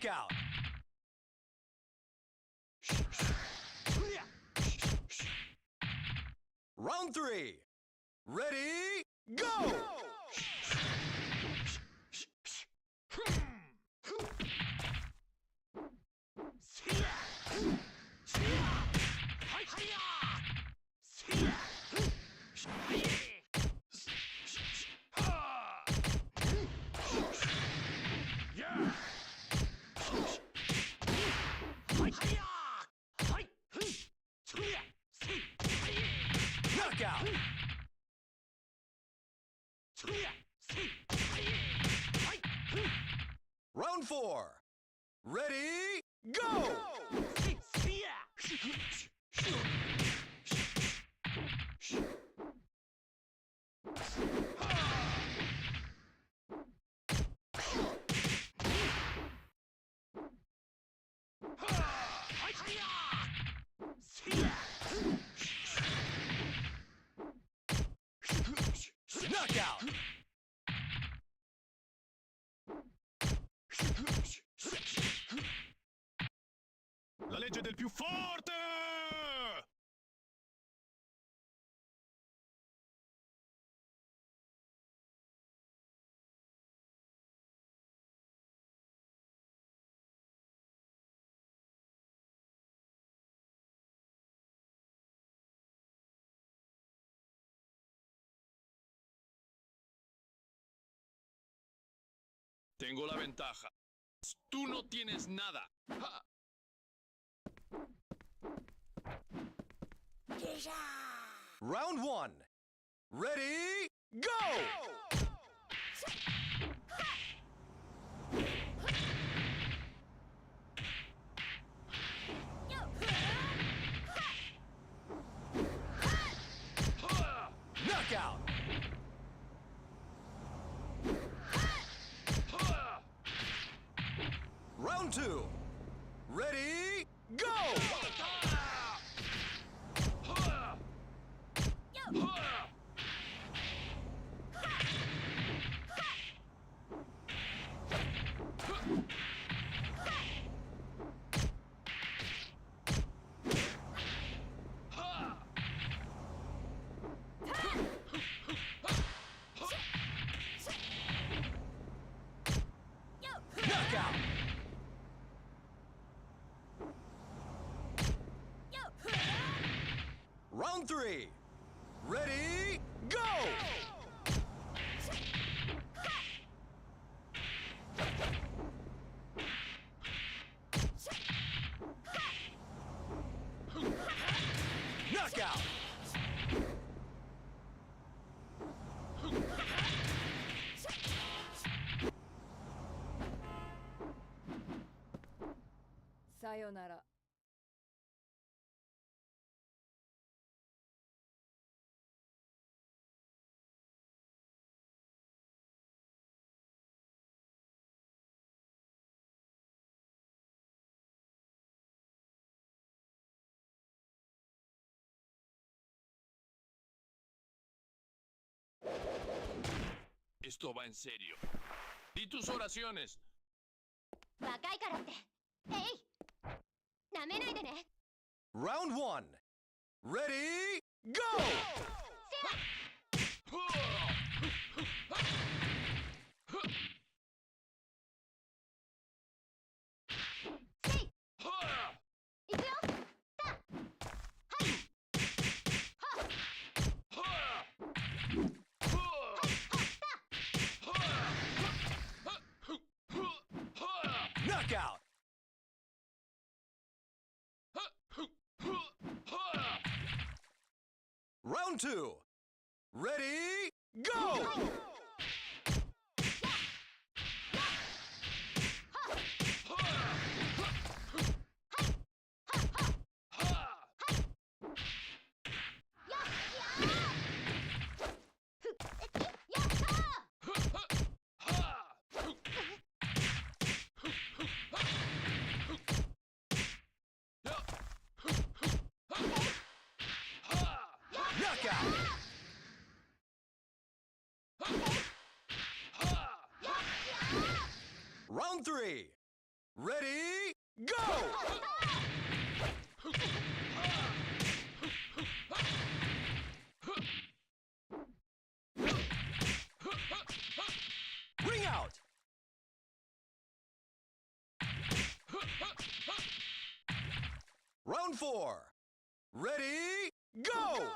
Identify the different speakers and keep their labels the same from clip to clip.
Speaker 1: Knockout! Round 3. Ready, go! Knockout! Round 4. Ready, go! Knockout!
Speaker 2: La legge del più forte! Tengo la ventaja. Tú no tienes nada. ¡Ja!
Speaker 1: Round 1. Ready, go! Knockout! Round 2. Ready, go! Knockout! Round 3. Ready, go! Knockout!
Speaker 3: Sayonara.
Speaker 2: Esto va en serio. Di tus oraciones.
Speaker 4: 若いからってえいなめないでね
Speaker 1: Round 1. Ready, go! Knockout! Round 2. Ready, go! Knockout! Round 3. Ready, go! Ring out! Round 4. Ready, go!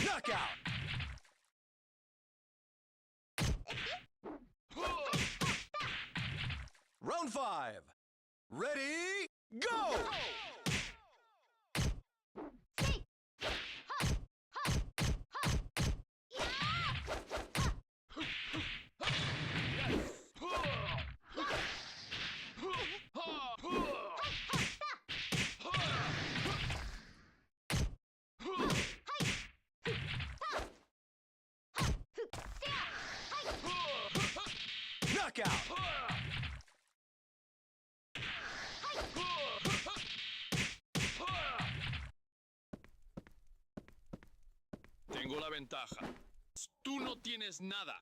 Speaker 1: Knockout! Round 5. Ready, go! Knockout!
Speaker 2: Tengo la ventaja. Tú no tienes nada.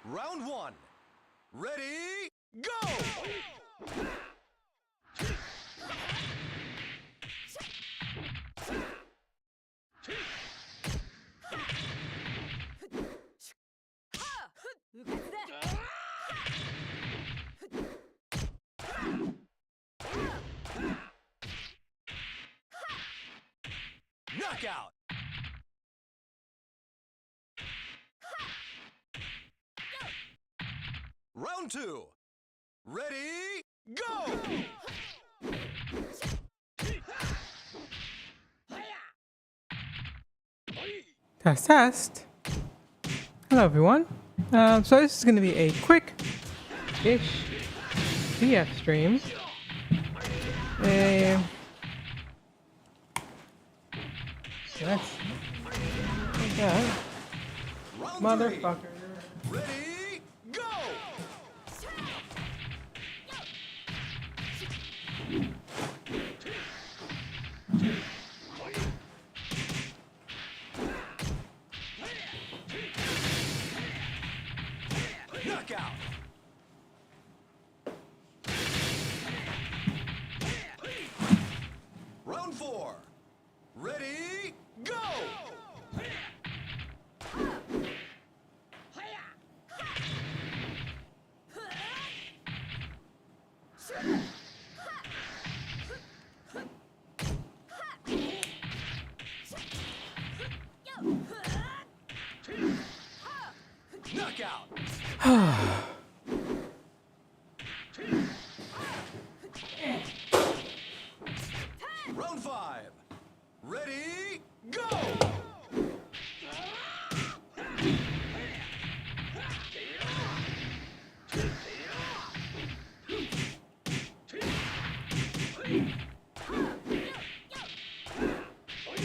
Speaker 1: Round 1. Ready, go! Knockout! Round 2. Ready, go!
Speaker 3: Test, test. Hello, everyone. So this is going to be a quick-ish VF stream. Yes. Yeah.
Speaker 1: Round 3.
Speaker 3: Motherfucker.
Speaker 1: Ready, go! Knockout! Round 4. Ready, go! Knockout! Round 5. Ready, go!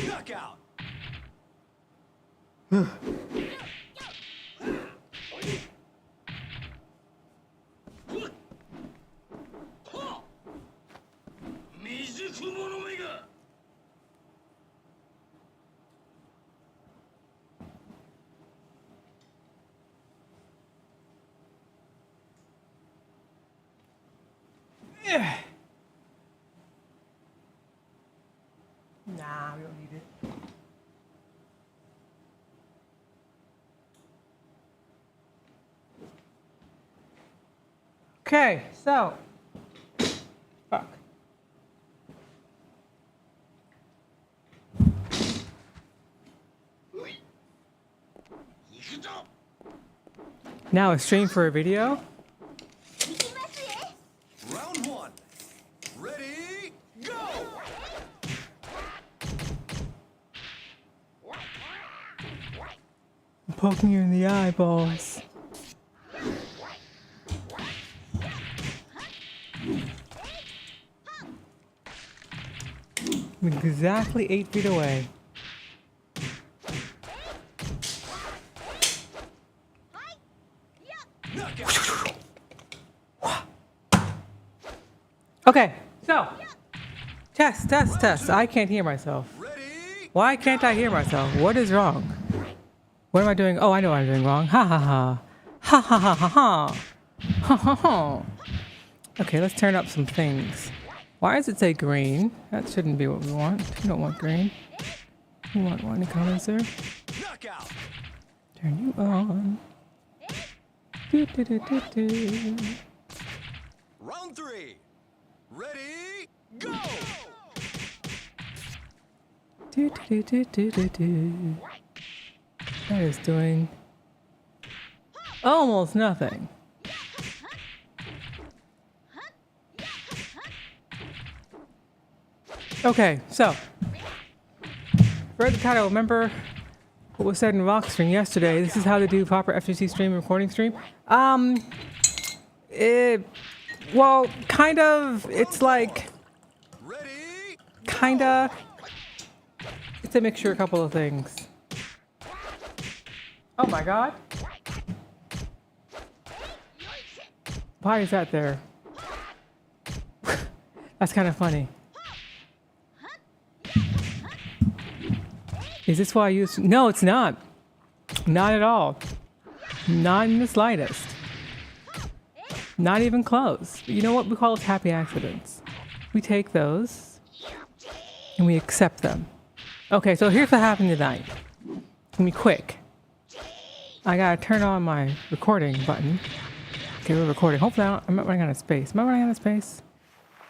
Speaker 1: Knockout!
Speaker 3: Nah, we don't need it. Okay, so. Fuck. Now a stream for a video?
Speaker 4: 行きますえ
Speaker 1: Round one. Ready, go!
Speaker 3: I'm poking you in the eyeballs. I'm exactly 8 feet away.
Speaker 1: Knockout.
Speaker 3: Okay, so test. I can't hear myself.
Speaker 1: Ready,
Speaker 3: Why can't I hear myself? What is wrong? What am I doing? Oh, I know what I'm doing wrong. Ha ha ha. Ha ha ha ha ha. Ha ha ha. Okay, let's turn up some things. Why does it say green? That shouldn't be what we want. We don't want green. We want any colors there.
Speaker 1: knockout.
Speaker 3: Turn you on. Do, do, do, do, do.
Speaker 1: Round three. Ready, go!
Speaker 3: Do, do, do, do, do, do. That is doing almost nothing. Okay, so read the title. Remember what was said in Vox stream yesterday? This is how to do proper FGC stream and recording stream. Well, kind of. It's like
Speaker 1: Ready,
Speaker 3: kinda. It's a mixture of a couple of things. Oh my god. Why is that there? That's kind of funny. Is this why I use... No, it's not. Not at all. Not in the slightest. Not even close. You know what? We call those happy accidents. We take those and we accept them. Okay, so here's what happened tonight. It's gonna be quick. I gotta turn on my recording button. Okay, we're recording. Hopefully I'm not running out of space. Am I running out of space?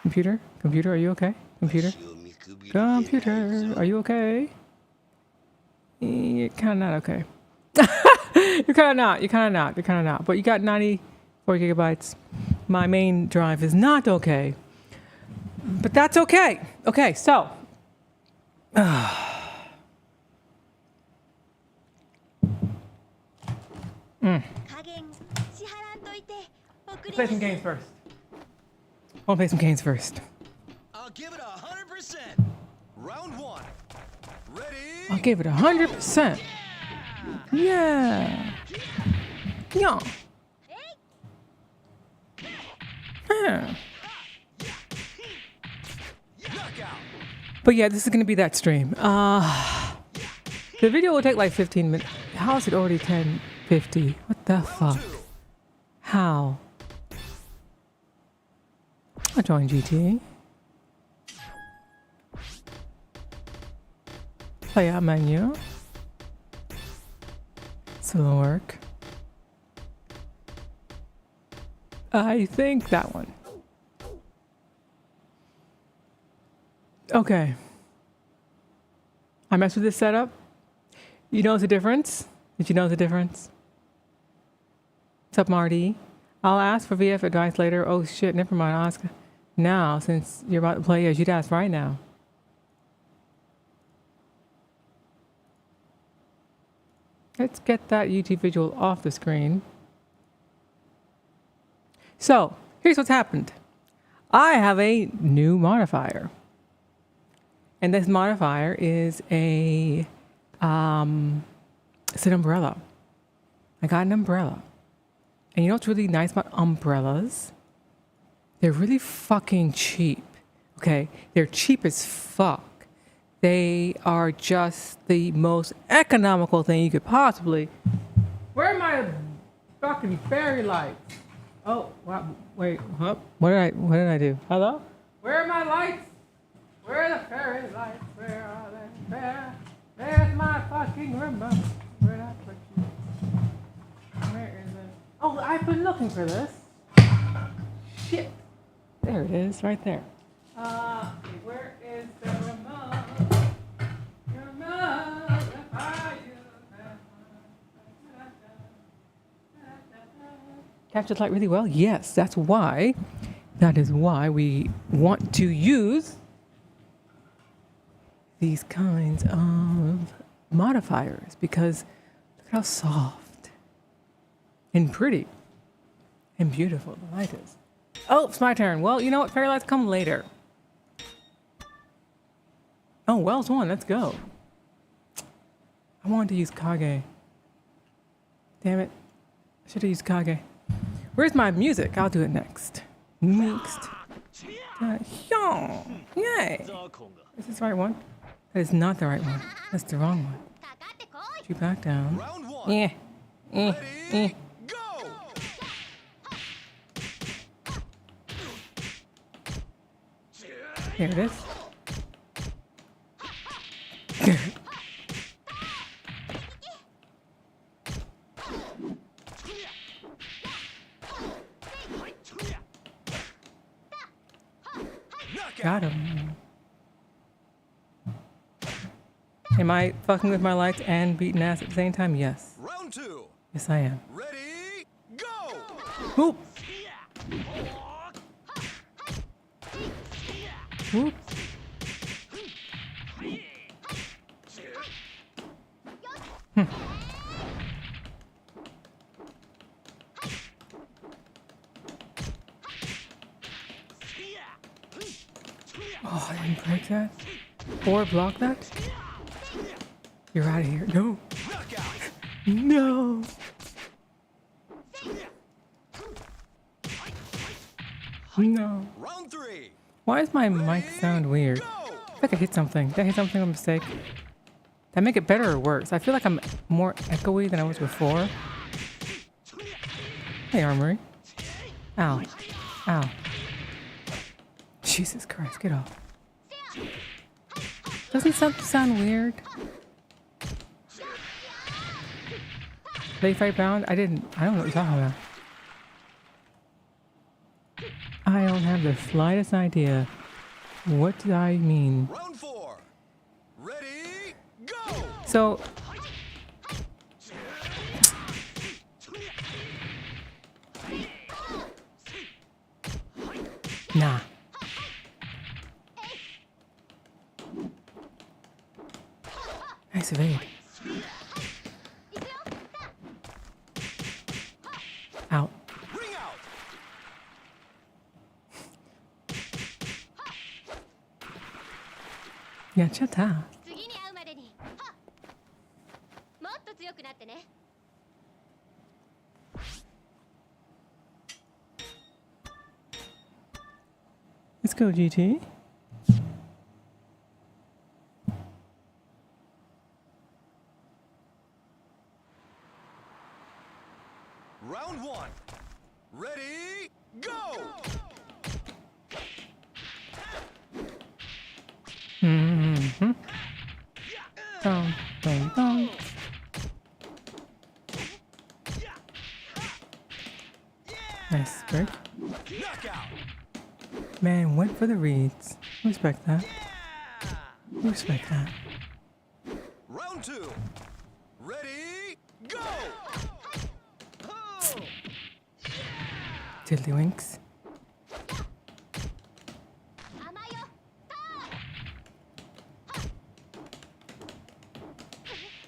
Speaker 3: Computer? Computer, are you okay? Computer? Computer, are you okay? You're kind of not okay. You're kind of not. But you got 94 gigabytes. My main drive is not okay. But that's okay. Okay, so. Play some games first. I want to play some games first.
Speaker 1: I'll give it 100%. Round one. Ready,
Speaker 3: I'll give it 100%. Yeah. Yeah. Huh.
Speaker 1: knockout.
Speaker 3: But yeah, this is gonna be that stream. The video will take like 15 minutes. How is it already 10:50? What the fuck? How? I'll join GT. Play out menu. Still won't work. I think that one. Okay. I messed with this setup. You know the difference? Did you know the difference? What's up, Marty? I'll ask for VF advice later. Oh shit, never mind. I'll ask now since you're about to play. Yeah, you'd ask right now. Let's get that YouTube visual off the screen. So, here's what's happened. I have a new modifier. And this modifier is it's an umbrella. I got an umbrella. And you know what's really nice about umbrellas? They're really fucking cheap. Okay? They're cheap as fuck. They are just the most economical thing you could possibly. Where are my fucking fairy lights? Oh, wow, wait, what did I do? Hello? Where are my lights? Where are the fairy lights? Where are they? There's my fucking remote. Where did I put you? Where is it? Oh, I've been looking for this. Shit. There it is, right there. Where is the remote? Remote, where are you? captures light really well? Yes, that's why. That is why we want to use these kinds of modifiers, because look how soft and pretty and beautiful the light is. Oh, it's my turn. Well, you know what? Fairy lights come later. Oh, Wells won. Let's go. I wanted to use Kage. Damn it. I should have used Kage. Where's my music? I'll do it next. Next. Yay. Is this the right one? That is not the right one. That's the wrong one.
Speaker 4: かかってこい
Speaker 3: You back down.
Speaker 1: Round one.
Speaker 3: Yeah.
Speaker 1: Ready, go!
Speaker 3: Here it is.
Speaker 1: Knockout.
Speaker 3: Got him. Am I fucking with my lights and beating ass at the same time? Yes.
Speaker 1: Round two.
Speaker 3: Yes, I am.
Speaker 1: Ready, go!
Speaker 3: Whoop. Whoop. Oh, I didn't break that. Or block that. You're out of here. No.
Speaker 1: Knockout.
Speaker 3: No. No.
Speaker 1: Round three.
Speaker 3: Why does my mic sound weird?
Speaker 1: Go!
Speaker 3: I feel like I hit something. Did I hit something by mistake? Did I make it better or worse? I feel like I'm more echoey than I was before. Hey, Armory. Ow. Ow. Jesus Christ, get off. Doesn't something sound weird? They fight bound? I don't know what you're talking about. I don't have the slightest idea. What do I mean?
Speaker 1: Round four. Ready, go!
Speaker 3: So, nah. Nice evade. Out.
Speaker 1: Ring out.
Speaker 3: Yeah, chata.
Speaker 4: 次に会うまでにはっもっと強くなってね
Speaker 3: Let's go, GT.
Speaker 1: Round one. Ready, go!
Speaker 3: Mm-hmm. Dum, dum, dum. Nice break.
Speaker 1: Knockout.
Speaker 3: Man, went for the reads. Respect that.
Speaker 1: Yeah!
Speaker 3: Respect that.
Speaker 1: Round two. Ready, go!
Speaker 3: Tiddlywinks.
Speaker 4: 甘よ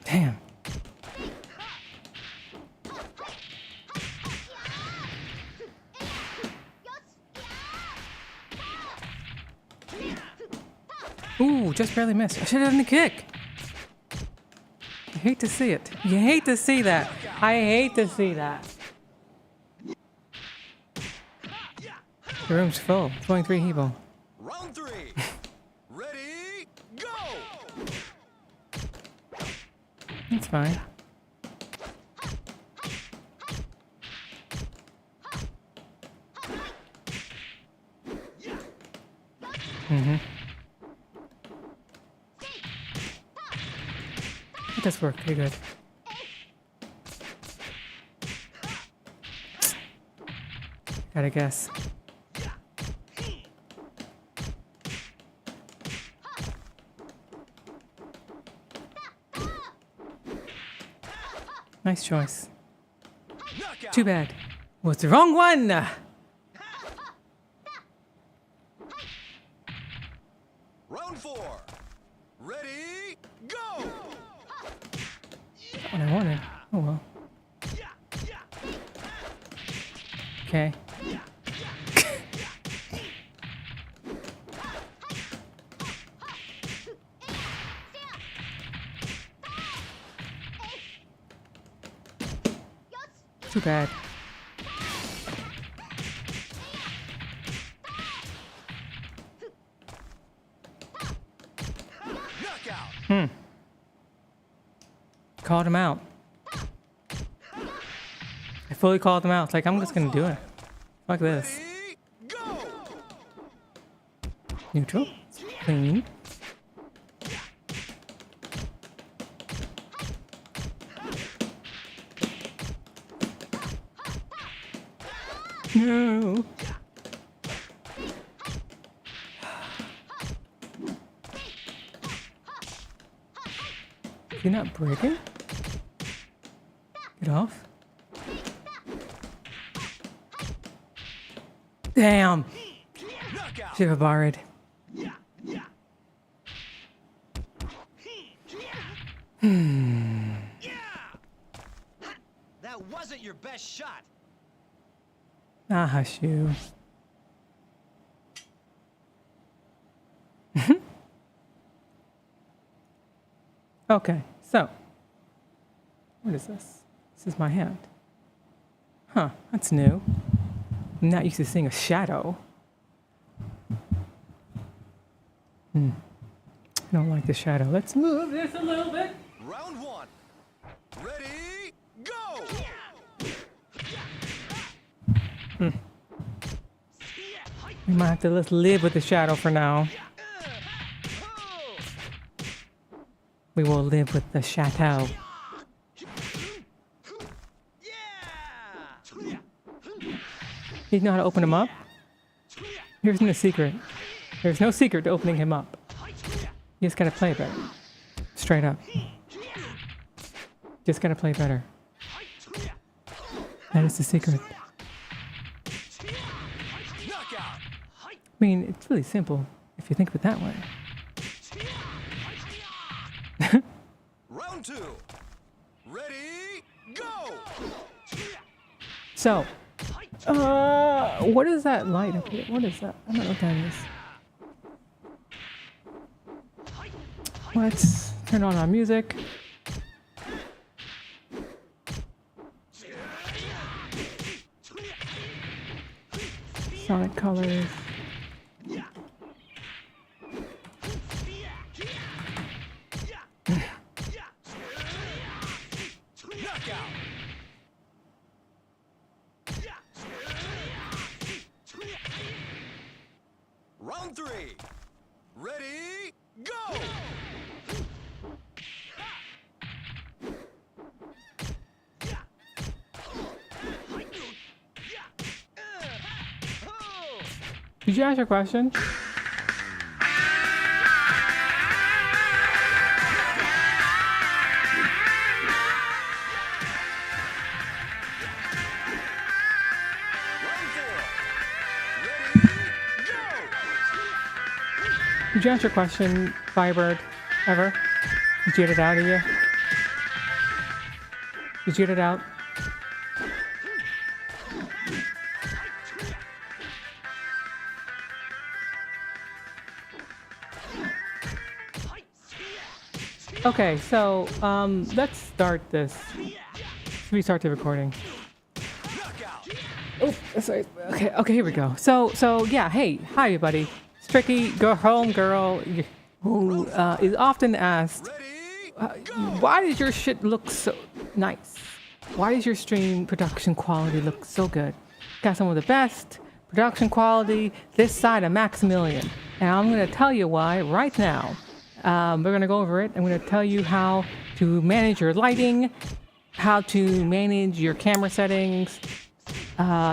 Speaker 3: Damn. Ooh, just barely missed. I should have done the kick. I hate to see it. You hate to see that. I hate to see that. The room's full. It's only 3 people.
Speaker 1: Round three. Ready, go!
Speaker 3: That's fine. Mm-hmm. It does work pretty good. Gotta guess. Nice choice.
Speaker 1: Knockout.
Speaker 3: Too bad. What's the wrong one?
Speaker 1: Round 4. Ready, go!
Speaker 3: What I wanted. Oh well. Okay. Too bad.
Speaker 1: Knockout.
Speaker 3: Called him out. I fully called him out. It's like, I'm just gonna do it. Fuck this.
Speaker 1: Ready, go!
Speaker 3: Neutral. Clean. No. Is he not breaking? Get off. Damn.
Speaker 1: Knockout.
Speaker 3: Should have borrowed.
Speaker 1: That wasn't your best shot.
Speaker 3: Ah, hush you. Okay, so what is this? This is my hand. Huh, that's new. I'm not used to seeing a shadow. I don't like the shadow. Let's move this a little bit.
Speaker 1: Round 1. Ready, go!
Speaker 3: We might have to just live with the shadow for now. We will live with the chateau. You know how to open him up? Here's no secret. There's no secret to opening him up. You just gotta play better. Straight up. Just gotta play better. That is the secret.
Speaker 1: Knockout.
Speaker 3: I mean, it's really simple if you think of it that way.
Speaker 1: Round 2. Ready, go!
Speaker 3: So, what is that light up here? What is that? I don't know what that is. Let's turn on our music. Sonic colors.
Speaker 1: Knockout. Round 3. Ready, go!
Speaker 3: Did you ask your question?
Speaker 1: Round 4. Ready, go!
Speaker 3: Did you ask your question, Firebird? Ever? Did you get it out of you? Did you get it out? Okay, so let's start this. Restart the recording.
Speaker 1: Knockout.
Speaker 3: Oh, sorry. Okay, here we go. So yeah, hey, hi everybody. It's Tricky, home girl, who is often asked,
Speaker 1: Ready,
Speaker 3: why does your shit look so nice? Why does your stream production quality look so good? Got some of the best production quality this side of Maximilian, and I'm gonna tell you why right now. We're gonna go over it. I'm gonna tell you how to manage your lighting, how to manage your camera settings,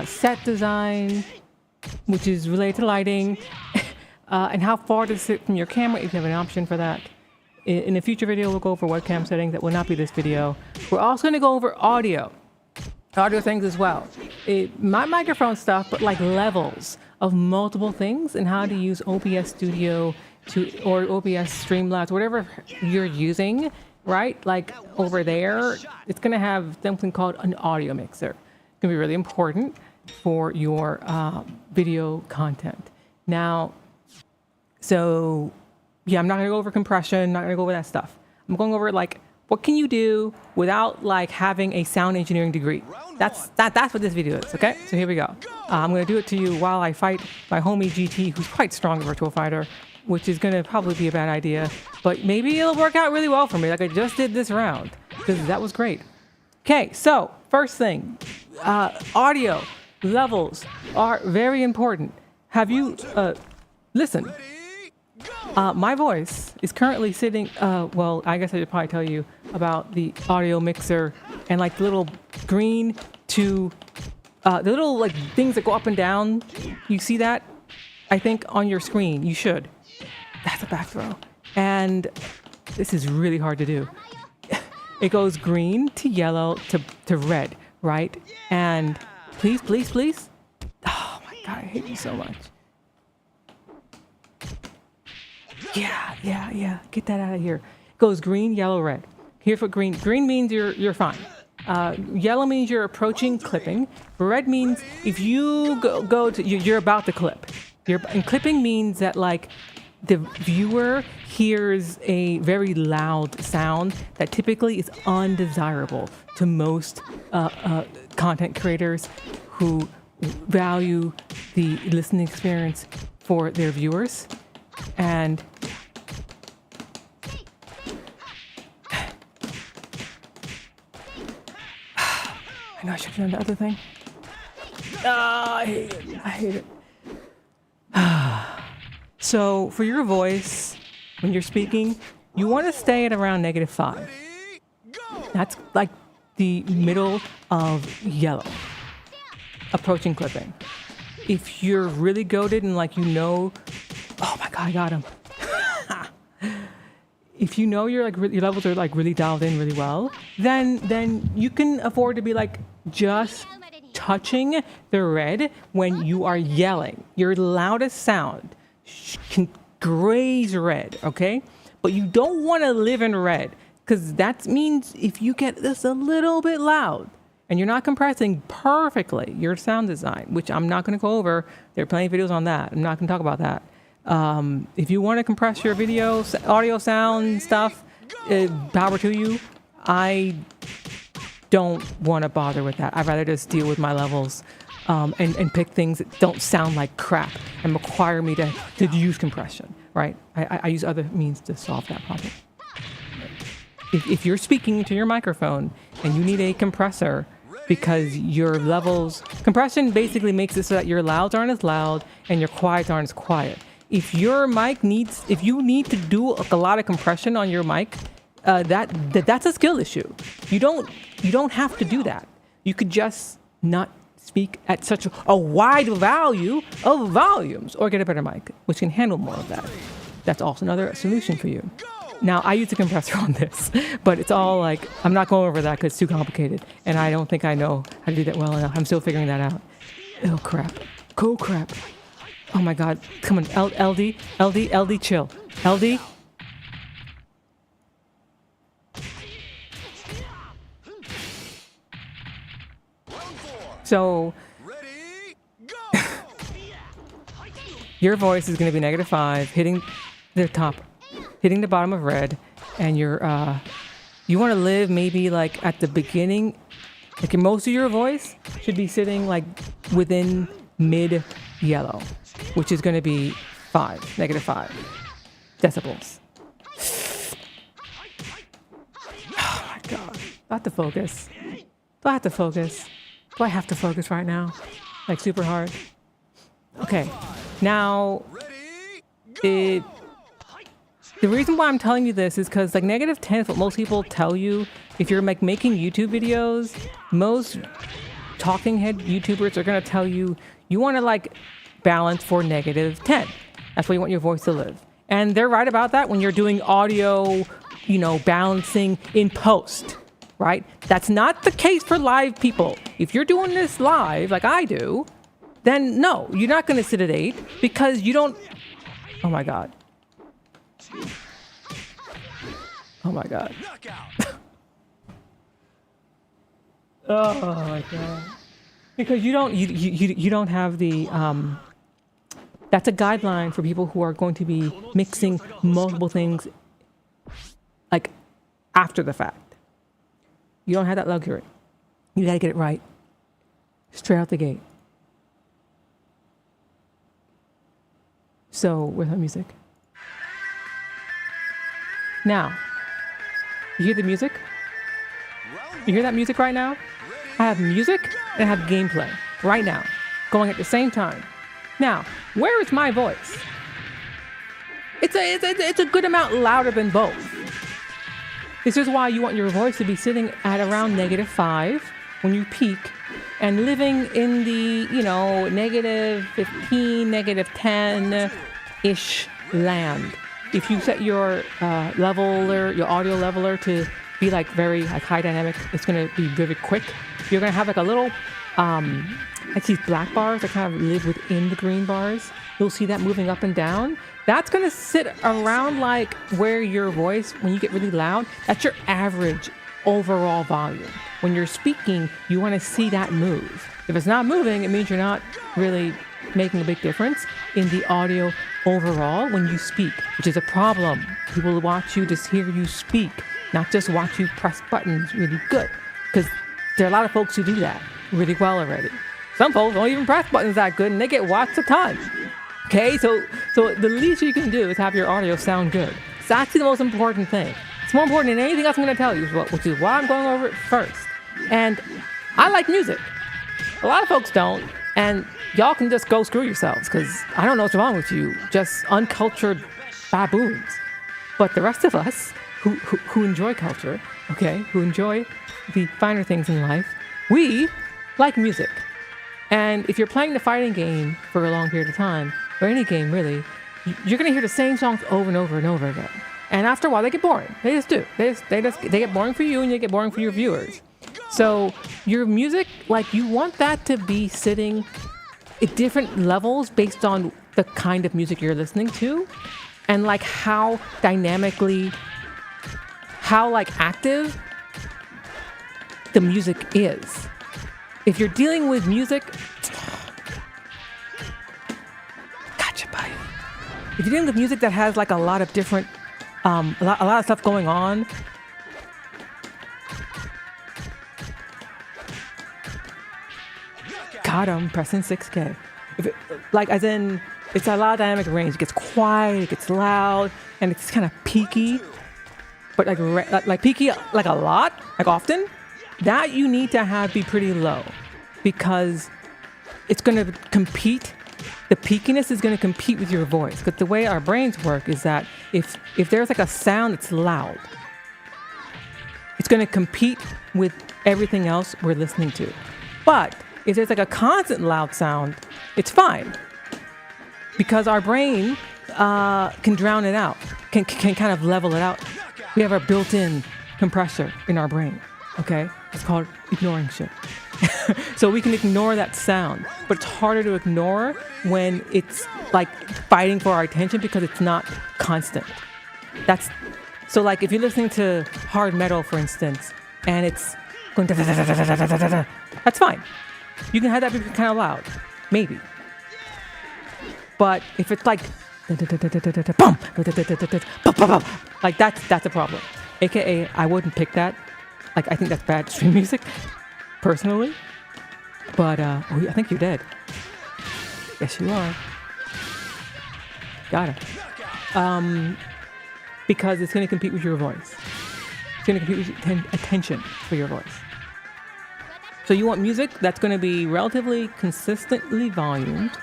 Speaker 3: set design, which is related to lighting, and how far to sit from your camera if you have an option for that. In a future video, we'll go over webcam settings. That will not be this video. We're also gonna go over audio things as well. my microphone stuff, but like levels of multiple things and how to use OBS Studio or OBS Streamlabs, whatever you're using, right? Like over there, it's going to have something called an audio mixer. It's going to be really important for your video content. Now, so yeah, I'm not going to go over compression, not going to go over that stuff. I'm going over like, what can you do without like having a sound engineering degree? That's what this video is, okay? So here we go. I'm going to do it to you while I fight my homie GT, who's quite strong virtual fighter, which is going to probably be a bad idea, but maybe it'll work out really well for me, like I just did this round, because that was great. Okay, so first thing, audio levels are very important. Have you, listen, my voice is currently sitting, well, I guess I should probably tell you about the audio mixer and like the little green to, the little like things that go up and down. You see that? I think on your screen, you should. That's a back throw. And this is really hard to do. It goes green to yellow to red, right? And please, please, please. Oh my God, I hate you so much. Yeah. Get that out of here. It goes green, yellow, red. Here's what green. Green means you're fine. Yellow means you're approaching clipping. Red means if you go to you're about to clip. And clipping means that like the viewer hears a very loud sound that typically is undesirable to most content creators who value the listening experience for their viewers. And I know I should have done the other thing. I hate it. So for your voice, when you're speaking, you want to stay at around -5. That's like the middle of yellow, approaching clipping. If you're really goated and like, oh my God, I got him. If you know your levels are like really dialed in really well, then you can afford to be like just touching the red when you are yelling. Your loudest sound can graze red, okay? But you don't want to live in red, because that means if you get this a little bit loud and you're not compressing perfectly your sound design, which I'm not going to go over. There are plenty of videos on that. I'm not going to talk about that. If you want to compress your video, audio, sound stuff, power to you. I don't want to bother with that. I'd rather just deal with my levels and pick things that don't sound like crap and require me to use compression, right? I use other means to solve that problem. If you're speaking into your microphone and you need a compressor because your levels... Compression basically makes it so that your louds aren't as loud and your quiets aren't as quiet. If your mic needs... If you need to do a lot of compression on your mic, that's a skill issue. You don't have to do that. You could just not speak at such a wide value of volumes, or get a better mic, which can handle more of that. That's also another solution for you. Now, I use a compressor on this, but it's all like, I'm not going over that because it's too complicated, and I don't think I know how to do that well enough. I'm still figuring that out. Oh, crap. Oh, crap. Oh, my God. Come on, LD, chill. LD. So, your voice is going to be -5, hitting the top, hitting the bottom of red, and you want to live maybe like at the beginning, like most of your voice should be sitting like within mid yellow, which is going to be -5 decibels. Oh my God. Do I have to focus? Do I have to focus? Do I have to focus right now? Like super hard? Okay. Now, the reason why I'm telling you this is because like -10 is what most people tell you. If you're like making YouTube videos, most talking head YouTubers are going to tell you, you want to like balance for -10. That's where you want your voice to live. And they're right about that when you're doing audio, balancing in post, right? That's not the case for live people. If you're doing this live, like I do, then no, you're not going to sit at 8 because you don't. Oh my God. Oh my God.
Speaker 1: Knockout.
Speaker 3: Oh my God. Because you don't have the that's a guideline for people who are going to be mixing multiple things like after the fact. You don't have that luxury. You got to get it right straight out the gate. So where's my music? Now, you hear the music? You hear that music right now? I have music and I have gameplay right now, going at the same time. Now, where is my voice? It's a good amount louder than both. This is why you want your voice to be sitting at around -5 when you peak and living in the, -15, -10-ish land. If you set your leveler, your audio leveler to be like very like high dynamic, it's going to be very quick. You're going to have like a little, like these black bars that kind of live within the green bars. You'll see that moving up and down. That's going to sit around like where your voice, when you get really loud, that's your average overall volume. When you're speaking, you want to see that move. If it's not moving, it means you're not really making a big difference in the audio overall when you speak, which is a problem. People watch you to hear you speak, not just watch you press buttons really good, because there are a lot of folks who do that really well already. Some folks don't even press buttons that good, and they get watched a ton. Okay, so the least you can do is have your audio sound good. It's actually the most important thing. It's more important than anything else I'm going to tell you, which is why I'm going over it first. And I like music. A lot of folks don't, and y'all can just go screw yourselves, because I don't know what's wrong with you, just uncultured baboons. But the rest of us who enjoy culture, okay, who enjoy the finer things in life, we like music. And if you're playing the fighting game for a long period of time, or any game really, you're going to hear the same songs over and over and over again. And after a while, they get boring. They just do. They get boring for you, and they get boring for your viewers. So your music, like, you want that to be sitting at different levels based on the kind of music you're listening to, and like how dynamically, how like active the music is. If you're dealing with music, gotcha, buddy. If you're dealing with music that has like a lot of different, a lot of stuff going on, got 'em, pressing 6K. If it, like, as in, it's a lot of dynamic range. It gets quiet, it gets loud, and it's kind of peaky. But like peaky, like a lot, like often. That you need to have be pretty low, because it's going to compete. The peakiness is going to compete with your voice. Because the way our brains work is that if there's like a sound that's loud, it's going to compete with everything else we're listening to. But if there's like a constant loud sound, it's fine, because our brain can drown it out, can kind of level it out. We have our built-in compressor in our brain. Okay, it's called ignoring shit. So we can ignore that sound, but it's harder to ignore when it's like fighting for our attention because it's not constant. So like if you're listening to hard metal, for instance, and it's going da da da da da da da da da, that's fine. You can have that be kind of loud, maybe. But if it's like like that's a problem. AKA, I wouldn't pick that. Like, I think that's bad stream music, personally. But, I think you're dead. Yes, you are. Got it. Because it's going to compete with your voice. It's going to compete with attention for your voice. So you want music that's going to be relatively consistently volumed,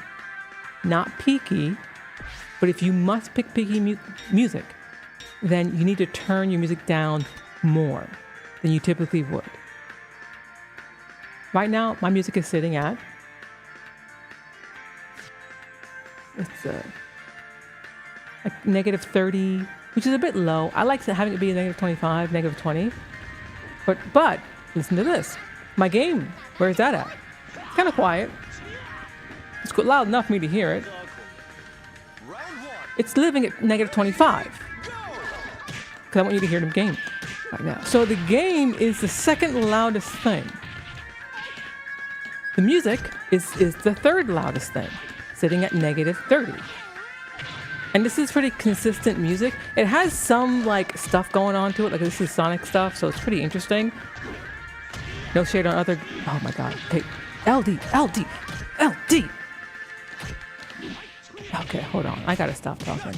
Speaker 3: not peaky. But if you must pick peaky music, then you need to turn your music down more than you typically would. Right now, my music is sitting at, it's like -30, which is a bit low. I like having it be -25, -20. But listen to this. My game, where's that at? It's kind of quiet. It's loud enough for me to hear it.
Speaker 1: Round 1.
Speaker 3: It's living at negative 25. Because I want you to hear the game right now. So the game is the second loudest thing. The music is the third loudest thing, sitting at negative 30. And this is pretty consistent music. It has some like stuff going on to it, like this is Sonic stuff, so it's pretty interesting. No shade on other. Oh my god. Okay, LD. Okay, hold on. I gotta stop talking.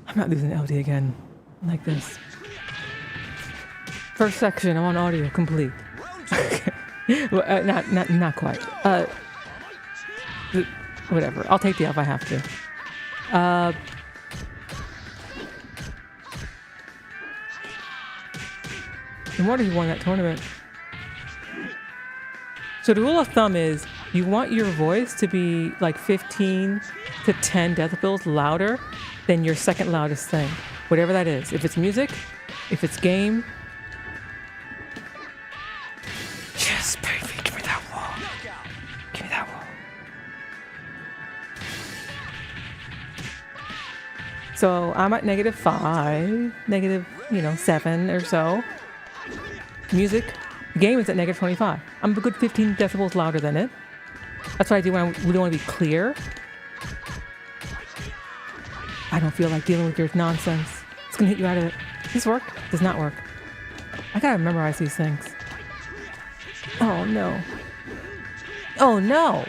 Speaker 3: I'm not losing LD again like this. First section, I'm on audio complete. Well, not quite. Whatever. I'll take the F if I have to. And what if he won that tournament? So the rule of thumb is you want your voice to be like 15 to 10 decibels louder than your second loudest thing, whatever that is. If it's music, if it's game. Yes, baby, give me that wall. Give me that wall. So I'm at negative 5, negative, 7 or so. Music, the game is at negative 25. I'm a good 15 decibels louder than it. That's what I do when I really want to be clear. I don't feel like dealing with your nonsense. It's gonna hit you out of it. Does this work? Does not work. I gotta memorize these things. Oh no. Oh no!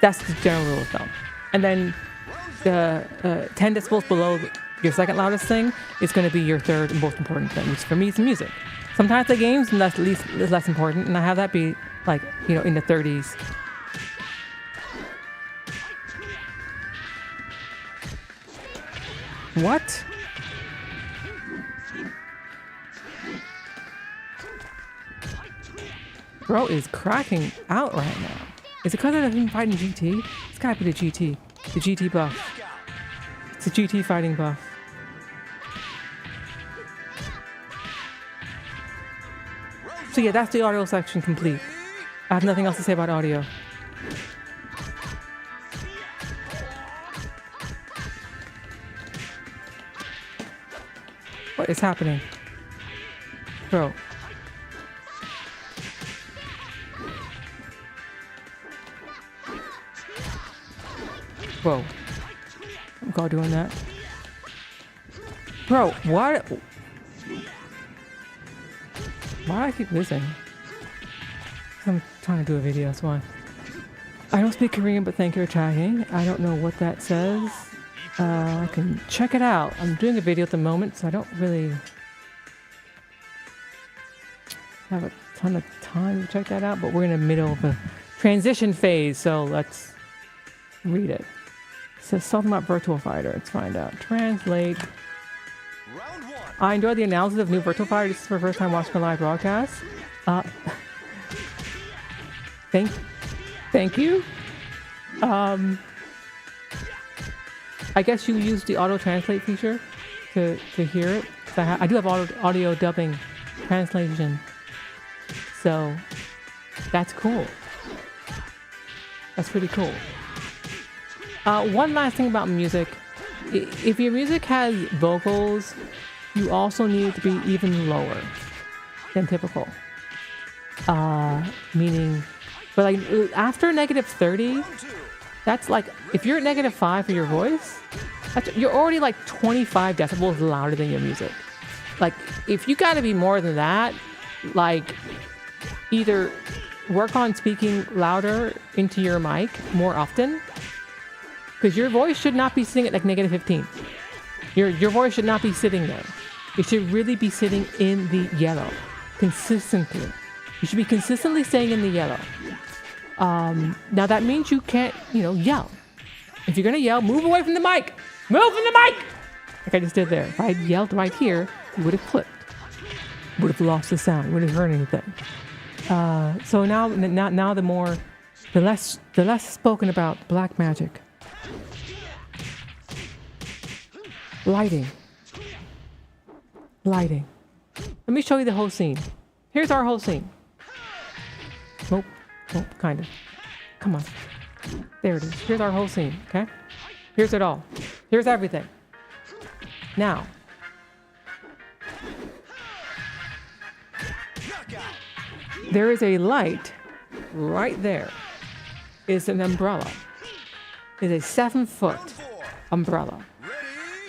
Speaker 3: That's the general rule of thumb. And then the 10 decibels below your second loudest thing is going to be your third and most important thing, which for me is music. Sometimes the games, and that's less important, and I have that be like, in the 30s. What? Bro is cracking out right now. Is it because I've been fighting GT? It's gotta be the GT. The GT buff. It's a GT fighting buff. So yeah, that's the audio section complete. I have nothing else to say about audio. What is happening? Bro. Whoa. I'm God doing that. Bro, what? Why do I keep losing? I'm trying to do a video, that's why. I don't speak Korean, but thank you for tagging. I don't know what that says. I can check it out. I'm doing a video at the moment, so I don't really have a ton of time to check that out, but we're in the middle of a transition phase, so let's read it. It says something about Virtual Fighter. Let's find out. Translate.
Speaker 1: Round 1.
Speaker 3: I enjoyed the analysis of new Virtual Fighter. This is my first time watching a live broadcast. Thank you. I guess you use the auto translate feature to hear it. I do have audio dubbing translation, so that's cool. That's pretty cool. One last thing about music. If your music has vocals, you also need it to be even lower than typical. Meaning, but like after negative 30, that's like, if you're at negative 5 for your voice, you're already like 25 decibels louder than your music. Like, if you gotta be more than that, like, either work on speaking louder into your mic more often, because your voice should not be sitting at like negative 15. Your voice should not be sitting there. It should really be sitting in the yellow consistently. You should be consistently staying in the yellow. Now that means you can't, yell. If you're gonna yell, move away from the mic. Move from the mic! Like I just did there. If I yelled right here, you would have clipped. Would have lost the sound. Wouldn't have heard anything. So now the more The less spoken about black magic. Lighting. Lighting. Let me show you the whole scene. Here's our whole scene. Nope. Nope, kind of. Come on. There it is. Here's our whole scene, okay? Here's it all. Here's everything. Now. There is a light right there. It's an umbrella. It's a 7-foot umbrella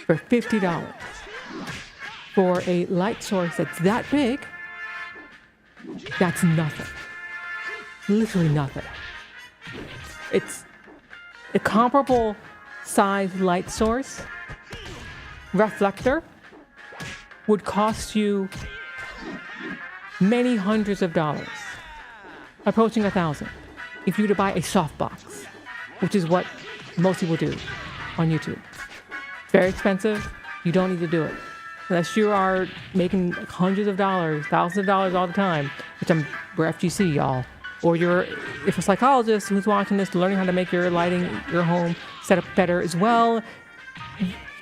Speaker 3: for $50. For a light source that's that big, that's nothing. Literally nothing. It's a comparable size light source, reflector, would cost you many hundreds of dollars, approaching $1,000, if you were to buy a softbox, which is what most people do on YouTube. It's very expensive. You don't need to do it. Unless you are making hundreds of dollars, thousands of dollars all the time, which we're FGC, y'all. Or if a psychologist who's watching this, learning how to make your lighting, your home set up better as well.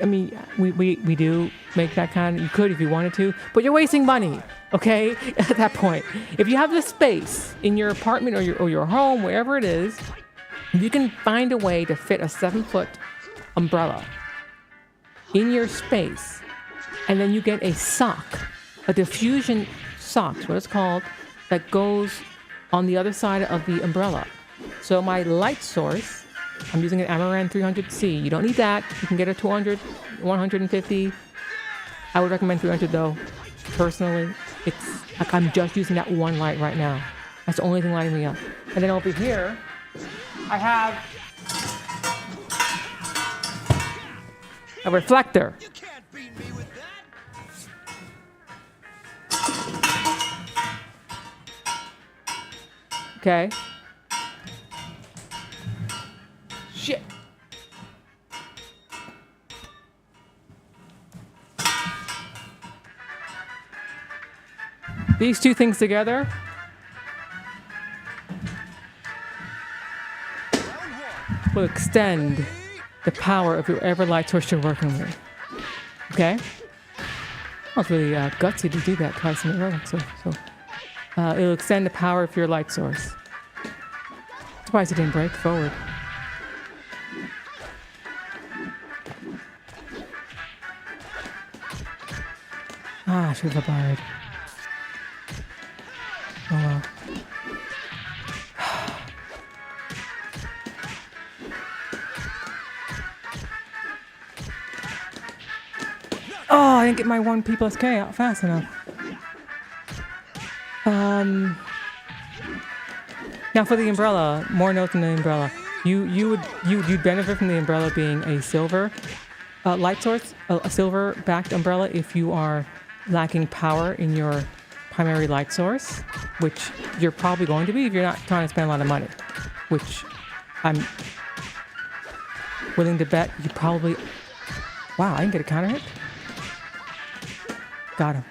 Speaker 3: I mean, we do make that kind of, you could if you wanted to, but you're wasting money, okay? At that point. If you have the space in your apartment or your home, wherever it is, you can find a way to fit a 7-foot umbrella in your space. And then you get a sock, a diffusion sock, is what it's called, that goes on the other side of the umbrella. So my light source, I'm using an Amaran 300C. You don't need that. You can get a 200, 150. I would recommend 300 though, personally. It's like I'm just using that one light right now. That's the only thing lighting me up. And then over here, I have a reflector.
Speaker 1: You can't beat me with that.
Speaker 3: Okay. Shit. These two things together will extend the power of whatever light source you're working with. Okay? That was really gutsy to do that twice in a row. So it'll extend the power of your light source. Surprised it didn't break forward. Ah, I should have borrowed. Oh well. Oh, I didn't get my 1P plus K out fast enough. Now for the umbrella, more notes on the umbrella. You'd benefit from the umbrella being a silver light source, a silver backed umbrella if you are lacking power in your primary light source, which you're probably going to be if you're not trying to spend a lot of money, which I'm willing to bet you probably... Wow, I didn't get a counter hit? Got him.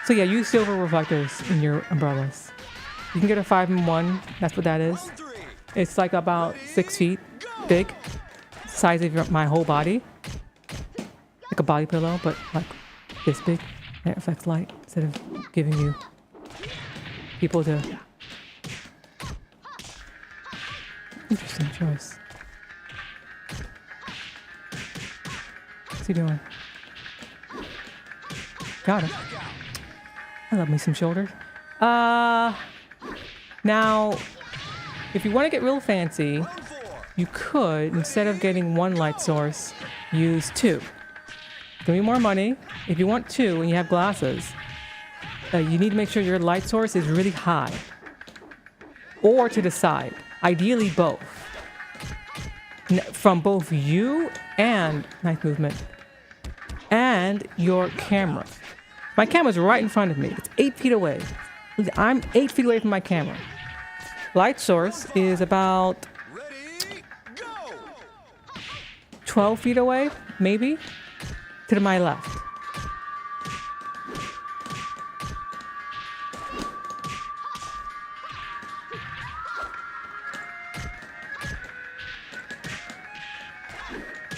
Speaker 3: So yeah, use silver reflectors in your umbrellas. You can get a 5-in-1, that's what that is. It's like about 6 feet big, size of my whole body. Like a body pillow, but like this big. And it reflects light instead of giving you people to... Interesting choice. What's he doing? Got him. I love me some shoulders. Now, if you want to get real fancy, you could, instead of getting one light source, use two. Give me more money. If you want two and you have glasses, you need to make sure your light source is really high. Or to the side. Ideally both. From both you and, nice movement, and your camera. My camera's right in front of me. It's 8 feet away. I'm 8 feet away from my camera. Light source is about 12 feet away, maybe, to my left.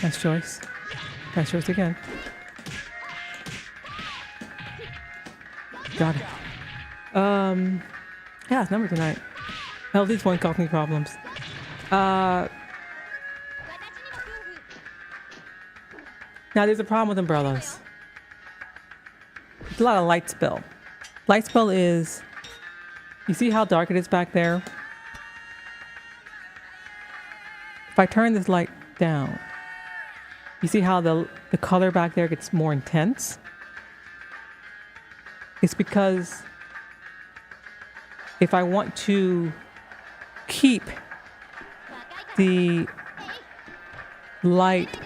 Speaker 3: Nice choice. Nice choice again. Got it. Yeah, it's number tonight. Hell, these won't cause me problems. Now there's a problem with umbrellas. There's a lot of light spill. Light spill is, you see how dark it is back there? If I turn this light down, you see how the color back there gets more intense? It's because if I want to keep the light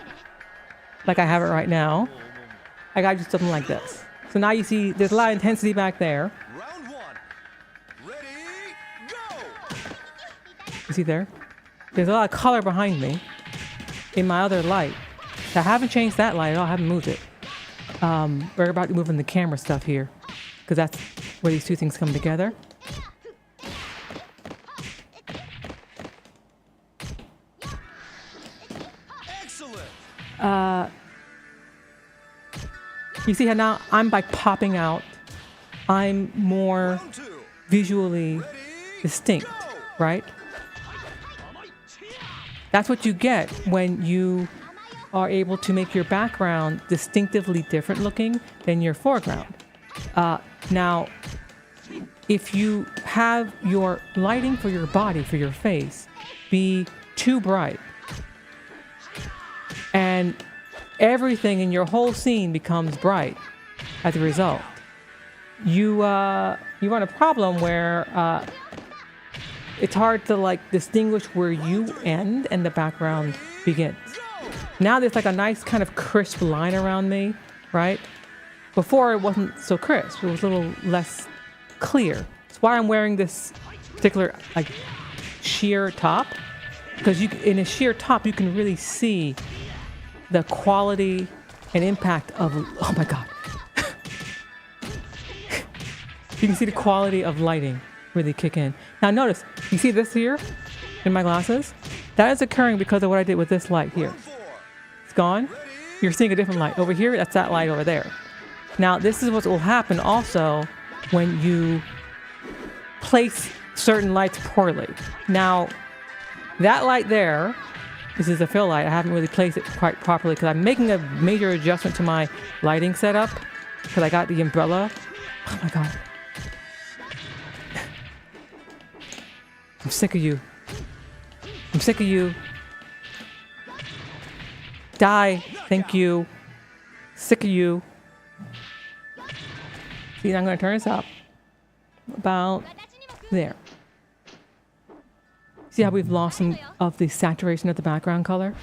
Speaker 3: like I have it right now, I gotta do something like this. So now you see there's a lot of intensity back there.
Speaker 1: Round one. Ready, go!
Speaker 3: You see there? There's a lot of color behind me in my other light. So I haven't changed that light at all. I haven't moved it. We're about to move in the camera stuff here because that's where these two things come together.
Speaker 1: Excellent.
Speaker 3: You see how now I'm by popping out, I'm more
Speaker 1: Round two.
Speaker 3: visually
Speaker 1: Ready,
Speaker 3: distinct,
Speaker 1: go!
Speaker 3: right? That's what you get when you are able to make your background distinctively different looking than your foreground. Now, if you have your lighting for your body, for your face, be too bright, and everything in your whole scene becomes bright as a result, you run a problem where it's hard to like distinguish where you end and the background begins. Now there's like a nice kind of crisp line around me, right? Before it wasn't so crisp, it was a little less clear. That's why I'm wearing this particular like sheer top, because in a sheer top you can really see the quality and impact of, oh my God. You can see the quality of lighting really kick in. Now notice, you see this here in my glasses? That is occurring because of what I did with this light here.
Speaker 1: Round four.
Speaker 3: It's gone. You're seeing a different light. Over here, that's that light over there. Now this is what will happen also when you place certain lights poorly. Now, that light there, this is a fill light. I haven't really placed it quite properly because I'm making a major adjustment to my lighting setup because I got the umbrella. Oh my God. I'm sick of you. I'm sick of you. Die. Thank you. Sick of you. See, I'm going to turn this up about there. See how we've lost some of the saturation of the background color?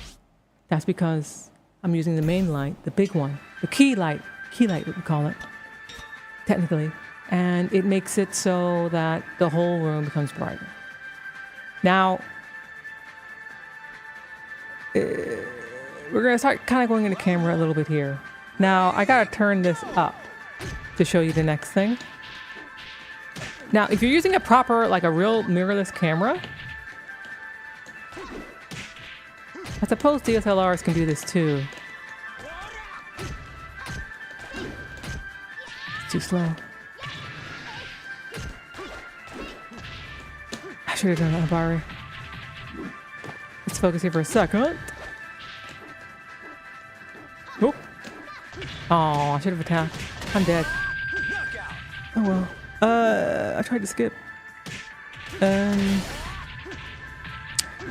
Speaker 3: That's because I'm using the main light, the big one, the key light what we call it, technically. And it makes it so that the whole room becomes brighter. Now, we're going to start kind of going into camera a little bit here. Now, I got to turn this up to show you the next thing. Now, if you're using a proper, like a real mirrorless camera, I suppose DSLRs can do this too. It's too slow. I should have done that, Barry. Let's focus here for a second. Oh. Oh, I should have attacked. I'm dead. Oh well. I tried to skip.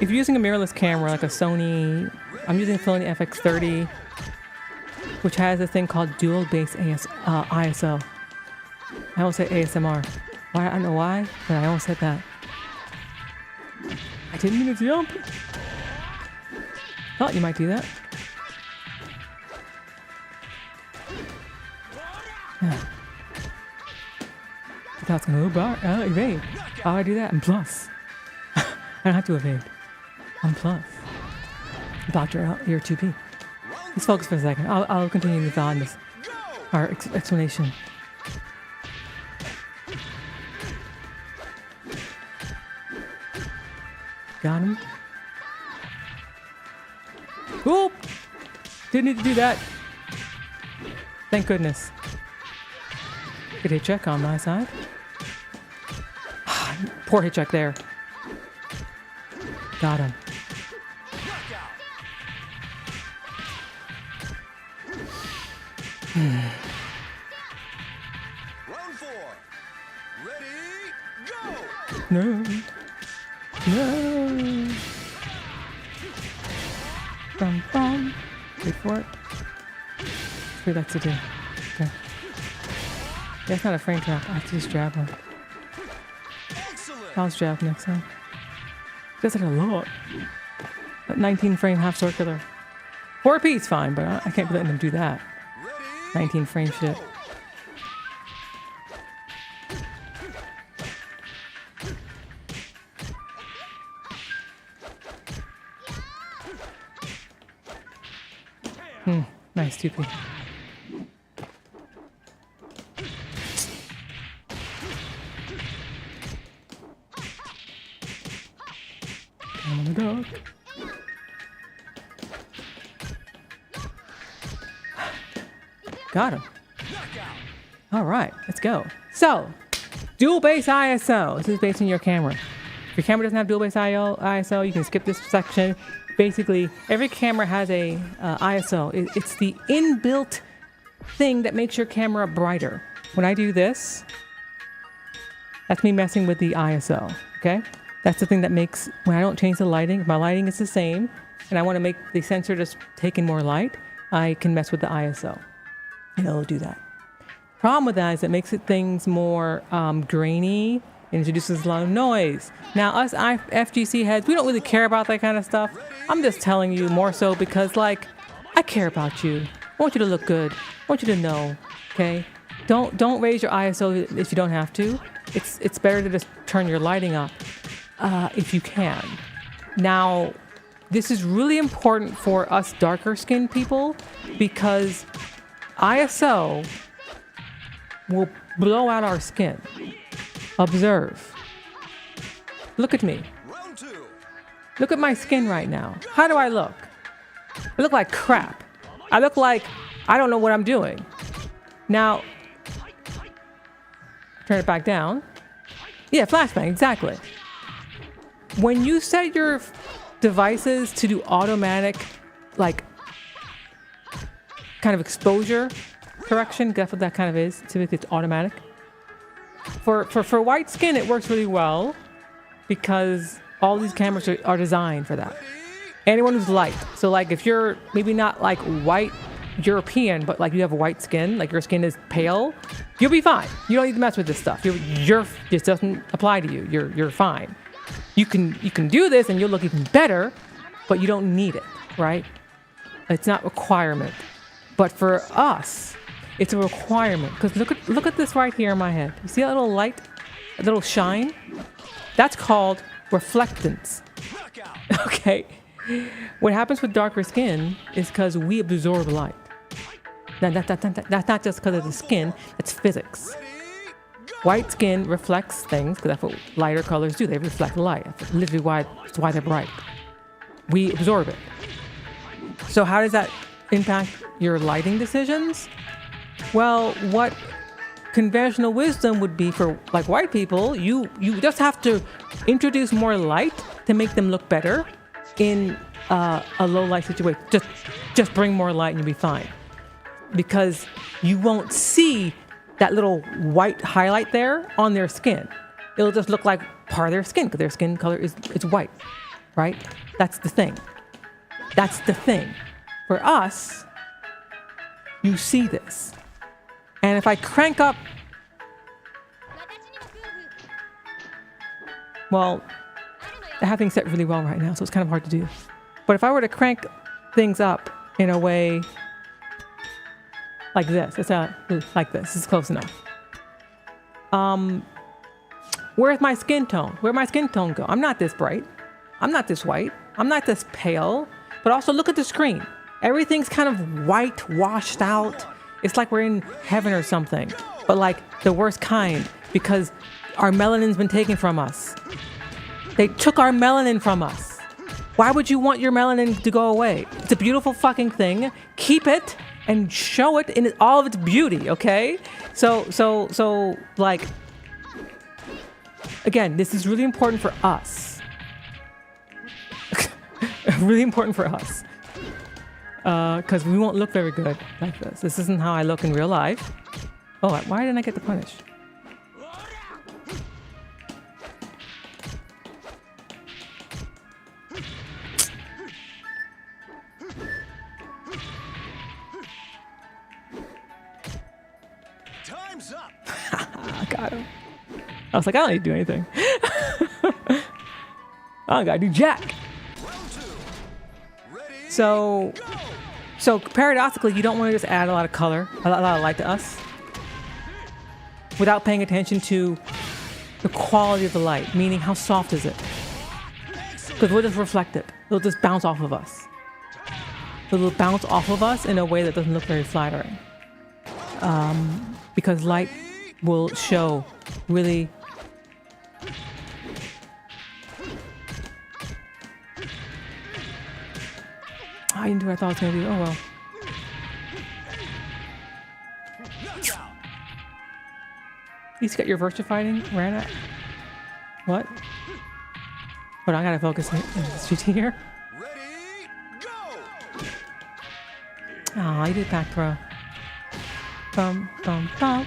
Speaker 3: If you're using a mirrorless camera like a Sony, I'm using a Sony FX30, which has a thing called dual base ISO. I almost said ASMR. Why? I don't know why, but I almost said that. I didn't mean to jump. Thought you might do that. Yeah. I thought I was gonna evade. How do I do that? And plus, I don't have to evade. I'm plus. Doctor here 2P. Let's focus for a second. I'll continue the thought in this, our explanation. Got him. Oop! Didn't need to do that. Thank goodness. Good hit check on my side. Poor hit check there. Got him.
Speaker 1: Round 4. Ready, go!
Speaker 3: No. No. Bum, bum. Wait for it. That's what we like to do. Okay. That's not a frame trap. I have to just jab one.
Speaker 1: Excellent!
Speaker 3: I'll jab next time. Does it a lot. But 19 frame half circular. 4P is fine, but I can't be letting them do that.
Speaker 1: Ready,
Speaker 3: 19 frame shit.
Speaker 1: go!
Speaker 3: Nice 2P. Come on the dog. Got him. All right, let's go. So, dual base ISO. This is based on your camera. If your camera doesn't have dual base ISO, you can skip this section. Basically, every camera has a ISO. It's the inbuilt thing that makes your camera brighter. When I do this, that's me messing with the ISO, okay? That's the thing that makes, when I don't change the lighting, if my lighting is the same, and I want to make the sensor just take in more light, I can mess with the ISO. And it'll do that. Problem with that is it makes things more grainy, introduces a lot of noise. Now, us FGC heads, we don't really care about that kind of stuff. I'm just telling you more so because, like, I care about you. I want you to look good. I want you to know, okay? Don't raise your ISO if you don't have to. It's better to just turn your lighting up if you can. Now, this is really important for us darker skinned people because ISO will blow out our skin. Observe. Look at me.
Speaker 1: Round 2.
Speaker 3: Look at my skin right now. How do I look? I look like crap. I look like I don't know what I'm doing. Now, turn it back down. Yeah, flashbang, exactly. When you set your devices to do automatic, like, kind of exposure correction, that's what that kind of is. Typically, it's automatic. For white skin, it works really well because all these cameras are designed for that. Anyone who's light. So, like, if you're maybe not like white European, but like you have white skin, like your skin is pale, you'll be fine. You don't need to mess with this stuff. This doesn't apply to you. You're fine. You can do this and you'll look even better, but you don't need it, right? It's not a requirement. But for us, it's a requirement because look at this right here in my head. You see that little light, a little shine? That's called reflectance. Okay. What happens with darker skin is because we absorb light. Now, that's not just because of the skin, it's physics. White skin reflects things because that's what lighter colors do. They reflect light. That's literally why they're bright. We absorb it. So how does that impact your lighting decisions? Well, what conventional wisdom would be for like white people, you just have to introduce more light to make them look better in a low light situation. Just bring more light and you'll be fine. Because you won't see that little white highlight there on their skin. It'll just look like part of their skin because their skin color is white, right? That's the thing. That's the thing. For us, you see this. And if I crank up, well, I have things set really well right now, so it's kind of hard to do. But if I were to crank things up in a way like this, like this is close enough. Where's my skin tone? Where'd my skin tone go? I'm not this bright. I'm not this white. I'm not this pale. But also look at the screen. Everything's kind of white, washed out. It's like we're in heaven or something. But like the worst kind because our melanin's been taken from us. They took our melanin from us. Why would you want your melanin to go away? It's a beautiful fucking thing. Keep it and show it in all of its beauty, okay? So, like, again, this is really important for us. Really important for us. Because we won't look very good like this. This isn't how I look in real life. Oh, why didn't I get the punish?
Speaker 1: Time's up.
Speaker 3: I got him. I was like, I don't need to do anything. I don't gotta do jack.
Speaker 1: Round 2. Ready?
Speaker 3: So paradoxically, you don't want to just add a lot of color, a lot of light to us, without paying attention to the quality of the light, meaning how soft is it? Because we'll just reflect it. It'll just bounce off of us. It'll bounce off of us in a way that doesn't look very flattering. Because light will show really I didn't do what I thought it was going to do. Oh, well. You just got your virtue fighting, ran at. What? Hold on, I gotta focus on GT here.
Speaker 1: Ready? Go!
Speaker 3: Oh, I did back throw. Bum, bum, bum.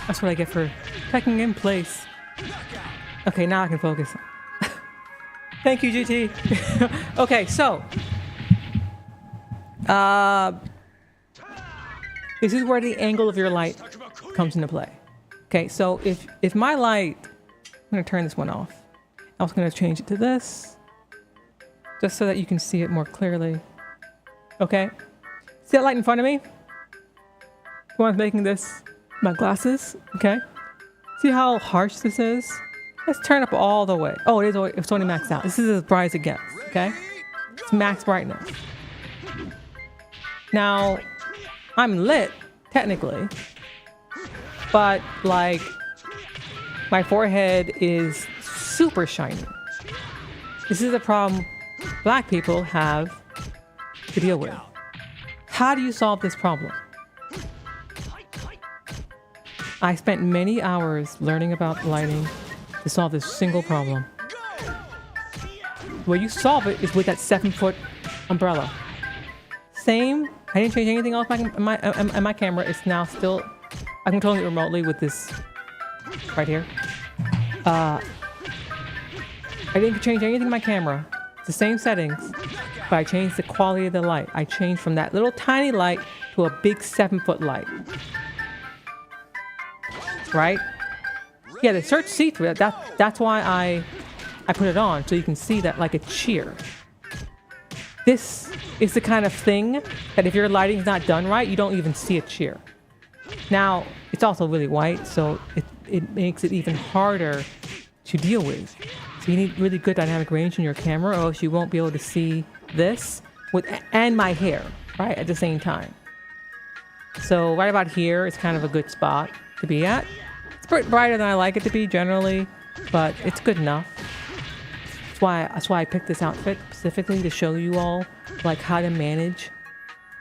Speaker 3: That's what I get for checking in place. Okay, now I can focus. Thank you, GT. Okay, so this is where the angle of your light comes into play. Okay, so if my light, I'm gonna turn this one off. I was gonna change it to this, just so that you can see it more clearly. Okay, see that light in front of me? The one's making this my glasses. Okay, see how harsh this is? Let's turn up all the way. Oh, it's only maxed out. This is as bright as it gets, okay? It's max brightness. Now, I'm lit, technically, but like, my forehead is super shiny. This is a problem black people have to deal with. How do you solve this problem? I spent many hours learning about lighting to solve this single problem. The way you solve it is with that 7-foot umbrella. Same. I didn't change anything else in my camera. It's now still. I'm controlling it remotely with this right here. I didn't change anything in my camera. It's the same settings, but I changed the quality of the light. I changed from that little tiny light to a big 7-foot light. Right? Yeah, the search see-through. That's why I put it on, so you can see that like a cheer. This is the kind of thing that if your lighting's not done right, you don't even see a cheer. Now, it's also really white, so it makes it even harder to deal with. So you need really good dynamic range in your camera, or else you won't be able to see this and my hair, right, at the same time. So right about here is kind of a good spot to be at. It's brighter than I like it to be generally, but it's good enough. That's why I picked this outfit specifically to show you all like how to manage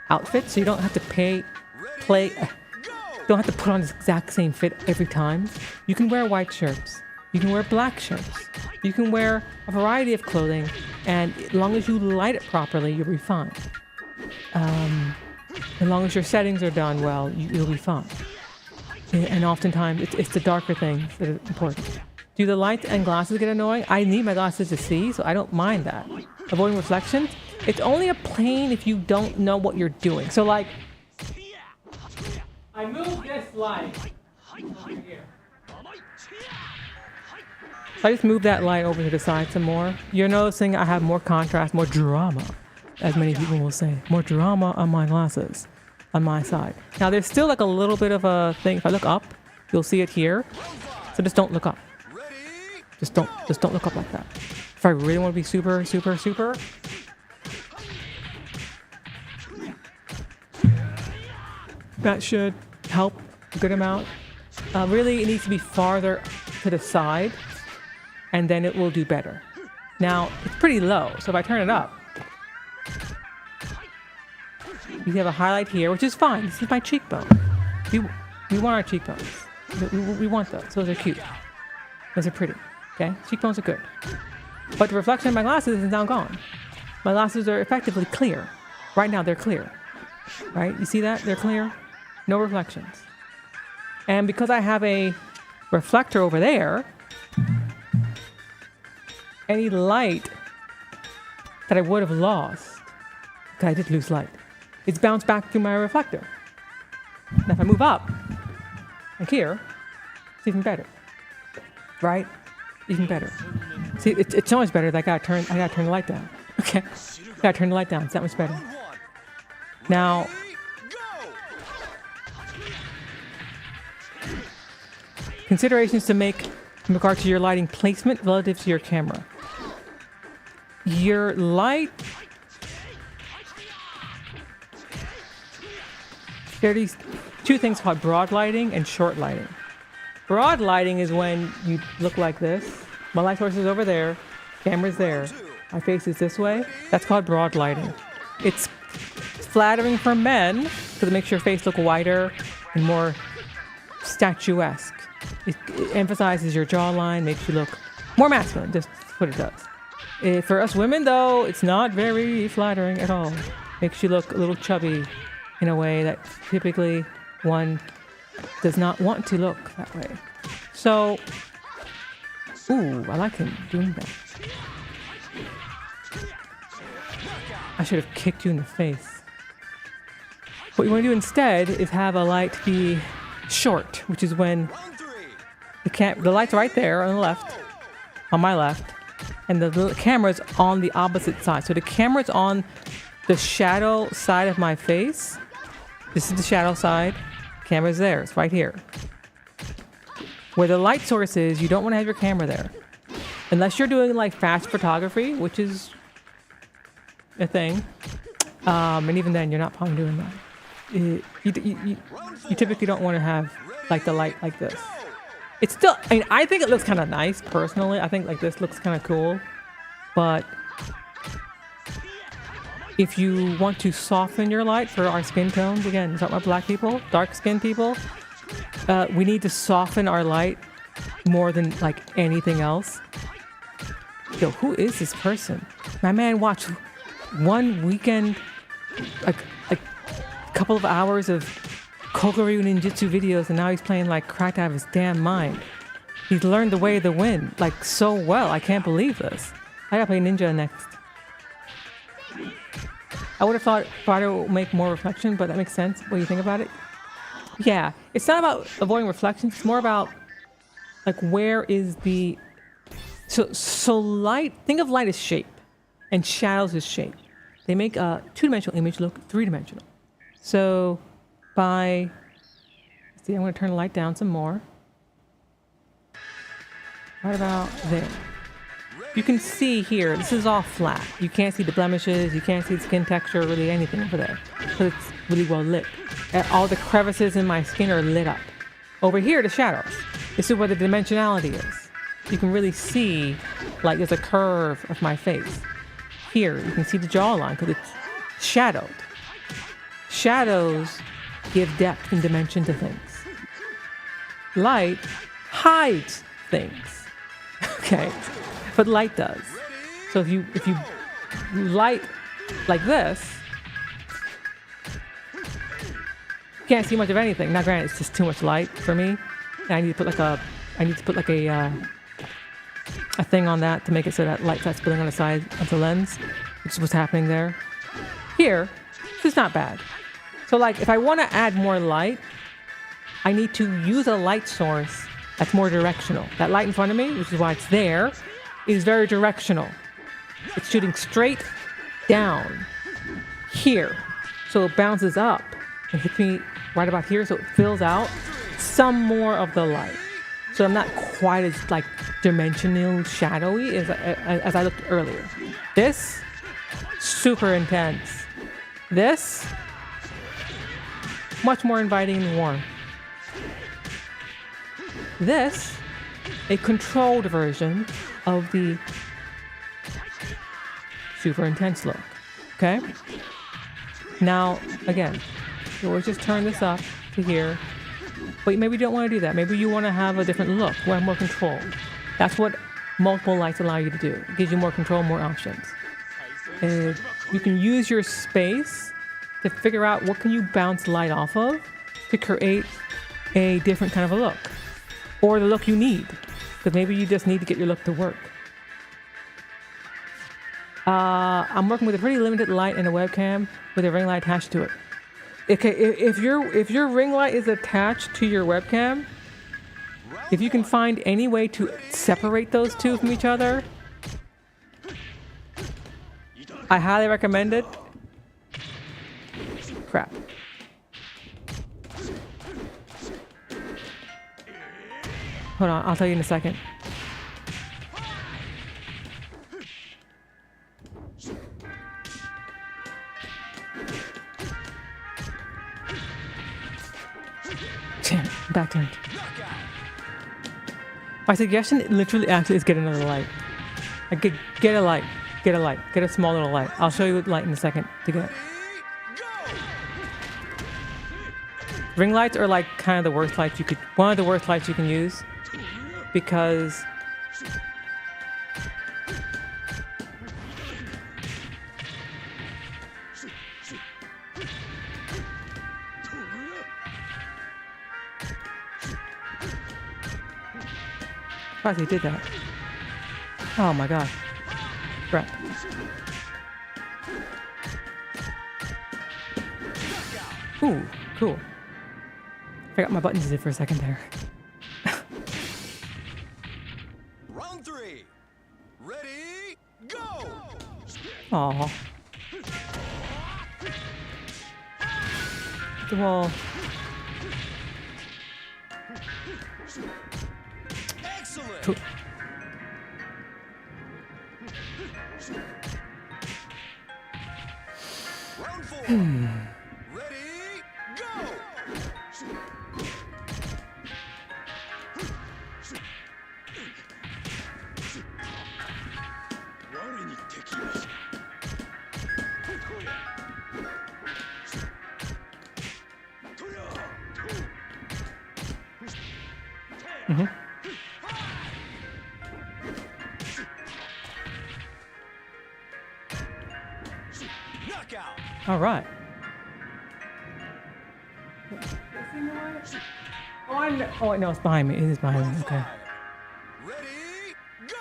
Speaker 3: outfits, so you don't have to don't have to put on the exact same fit every time. You can wear white shirts, you can wear black shirts, you can wear a variety of clothing, and as long as you light it properly, you'll be fine. As long as your settings are done well, you'll be fine. And oftentimes, it's the darker things that are important. Do the lights and glasses get annoying? I need my glasses to see, so I don't mind that. Avoiding reflections? It's only a pain if you don't know what you're doing. So like, I moved this light over here. So I just moved that light over to the side some more. You're noticing I have more contrast, more drama, as many people will say. More drama on my glasses. On my side. Now there's still like a little bit of a thing. If I look up, you'll see it here. So just don't look up. Just don't look up like that. If I really want to be super, super, super. That should help a good amount. Really, it needs to be farther to the side. and then it will do better. Now, it's pretty low, so if I turn it up, you have a highlight here, which is fine. This is my cheekbone. We want our cheekbones. We want those. Those are cute. Those are pretty. Okay? Cheekbones are good. But the reflection of my glasses is now gone. My glasses are effectively clear. Right now, they're clear. Right? You see that? They're clear. No reflections. And because I have a reflector over there, any light that I would have lost, because I did lose light, it's bounced back through my reflector. Now if I move up, like here, it's even better. Right? Even better. See, it's so much better that I gotta turn the light down. Okay? Gotta turn the light down. It's that much better. Now, considerations to make in regard to your lighting placement relative to your camera. Your light, there are these two things called broad lighting and short lighting. Broad lighting is when you look like this. My light source is over there, camera's there, my face is this way. That's called broad lighting. It's flattering for men because it makes your face look wider and more statuesque. It emphasizes your jawline, makes you look more masculine. Just what it does. For us women, though, it's not very flattering at all. Makes you look a little chubby in a way that typically one does not want to look that way. So, ooh, I like him doing that. I should have kicked you in the face. What you want to do instead is have a light be short, which is when the light's right there on the left, on my left, and the camera's on the opposite side. So the camera's on the shadow side of my face. This is the shadow side. Camera's there. It's right here. Where the light source is, you don't want to have your camera there. Unless you're doing like fast photography, which is a thing. And even then, you're not probably doing that. You typically don't want to have like the light like this. It's still, I mean, I think it looks kind of nice personally. I think like this looks kind of cool. But if you want to soften your light for our skin tones, again, talking about black people, dark skinned people, we need to soften our light more than like anything else. Yo, who is this person? My man watched one weekend, like a couple of hours of Kokoryu ninjutsu videos, and now he's playing like cracked out of his damn mind. He's learned the way of the wind like so well. I can't believe this. I gotta play ninja next. I would have thought Fighter will make more reflection, but that makes sense. What do you think about it? Yeah, it's not about avoiding reflections. It's more about like where is the so light. Think of light as shape, and shadows as shape. They make a two-dimensional image look three-dimensional. So by, see, I'm going to turn the light down some more. Right about there. You can see here, this is all flat. You can't see the blemishes, you can't see the skin texture, really anything over there. Because it's really well lit. And all the crevices in my skin are lit up. Over here, the shadows. This is where the dimensionality is. You can really see, like there's a curve of my face. Here, you can see the jawline because it's shadowed. Shadows give depth and dimension to things. Light hides things. Okay, but light does. So if you light like this, you can't see much of anything. Now, granted, it's just too much light for me. And I need to put like a thing on that to make it so that light's not spilling on the side of the lens, which is what's happening there. Here, this is not bad. So like if I want to add more light, I need to use a light source that's more directional. That light in front of me, which is why it's there, is very directional. It's shooting straight down here. So it bounces up and hits me right about here, so it fills out some more of the light. So I'm not quite as like dimensional shadowy as I looked earlier. This, super intense. This, much more inviting and warm. This, a controlled version of the super intense look. Okay? Now, again, you always just turn this up to here. But maybe you don't want to do that. Maybe you want to have a different look, where more control. That's what multiple lights allow you to do. It gives you more control, more options. You can use your space to figure out what can you bounce light off of to create a different kind of a look. Or the look you need. Because maybe you just need to get your look to work. I'm working with a pretty limited light and a webcam with a ring light attached to it. Okay, if your ring light is attached to your webcam, if you can find any way to separate those two from each other, I highly recommend it. Crap. Hold on, I'll tell you in a second. Back turned. My suggestion literally actually is get another light. Like get a light. Get a light. Get a small little light. I'll show you the light in a second to get. Ring lights are like kind of the worst lights you could, one of the worst lights you can use, because he did that. Oh my god. Crap. Ooh, cool. Forgot my buttons in for a second there.
Speaker 1: Round 3. Ready, go!
Speaker 3: Aw. The wall.
Speaker 1: Excellent.
Speaker 3: Cool.
Speaker 1: Round 4. Ready, go!
Speaker 3: Mm-hmm.
Speaker 1: Knockout.
Speaker 3: All right. Oh, I know. Oh, no, it's behind me. It is behind me. Okay.
Speaker 1: Ready, go!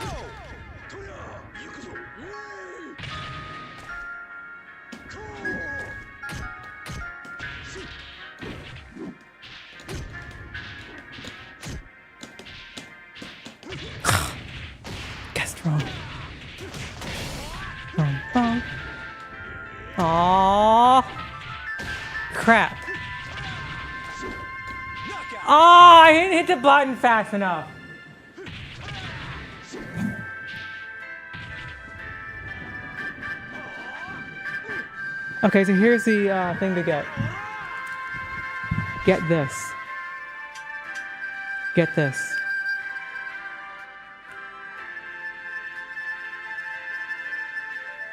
Speaker 3: Guessed wrong. Bum. Aww. Crap. Oh, I didn't hit the button fast enough. Okay, so here's the thing to get. Get this. Get this.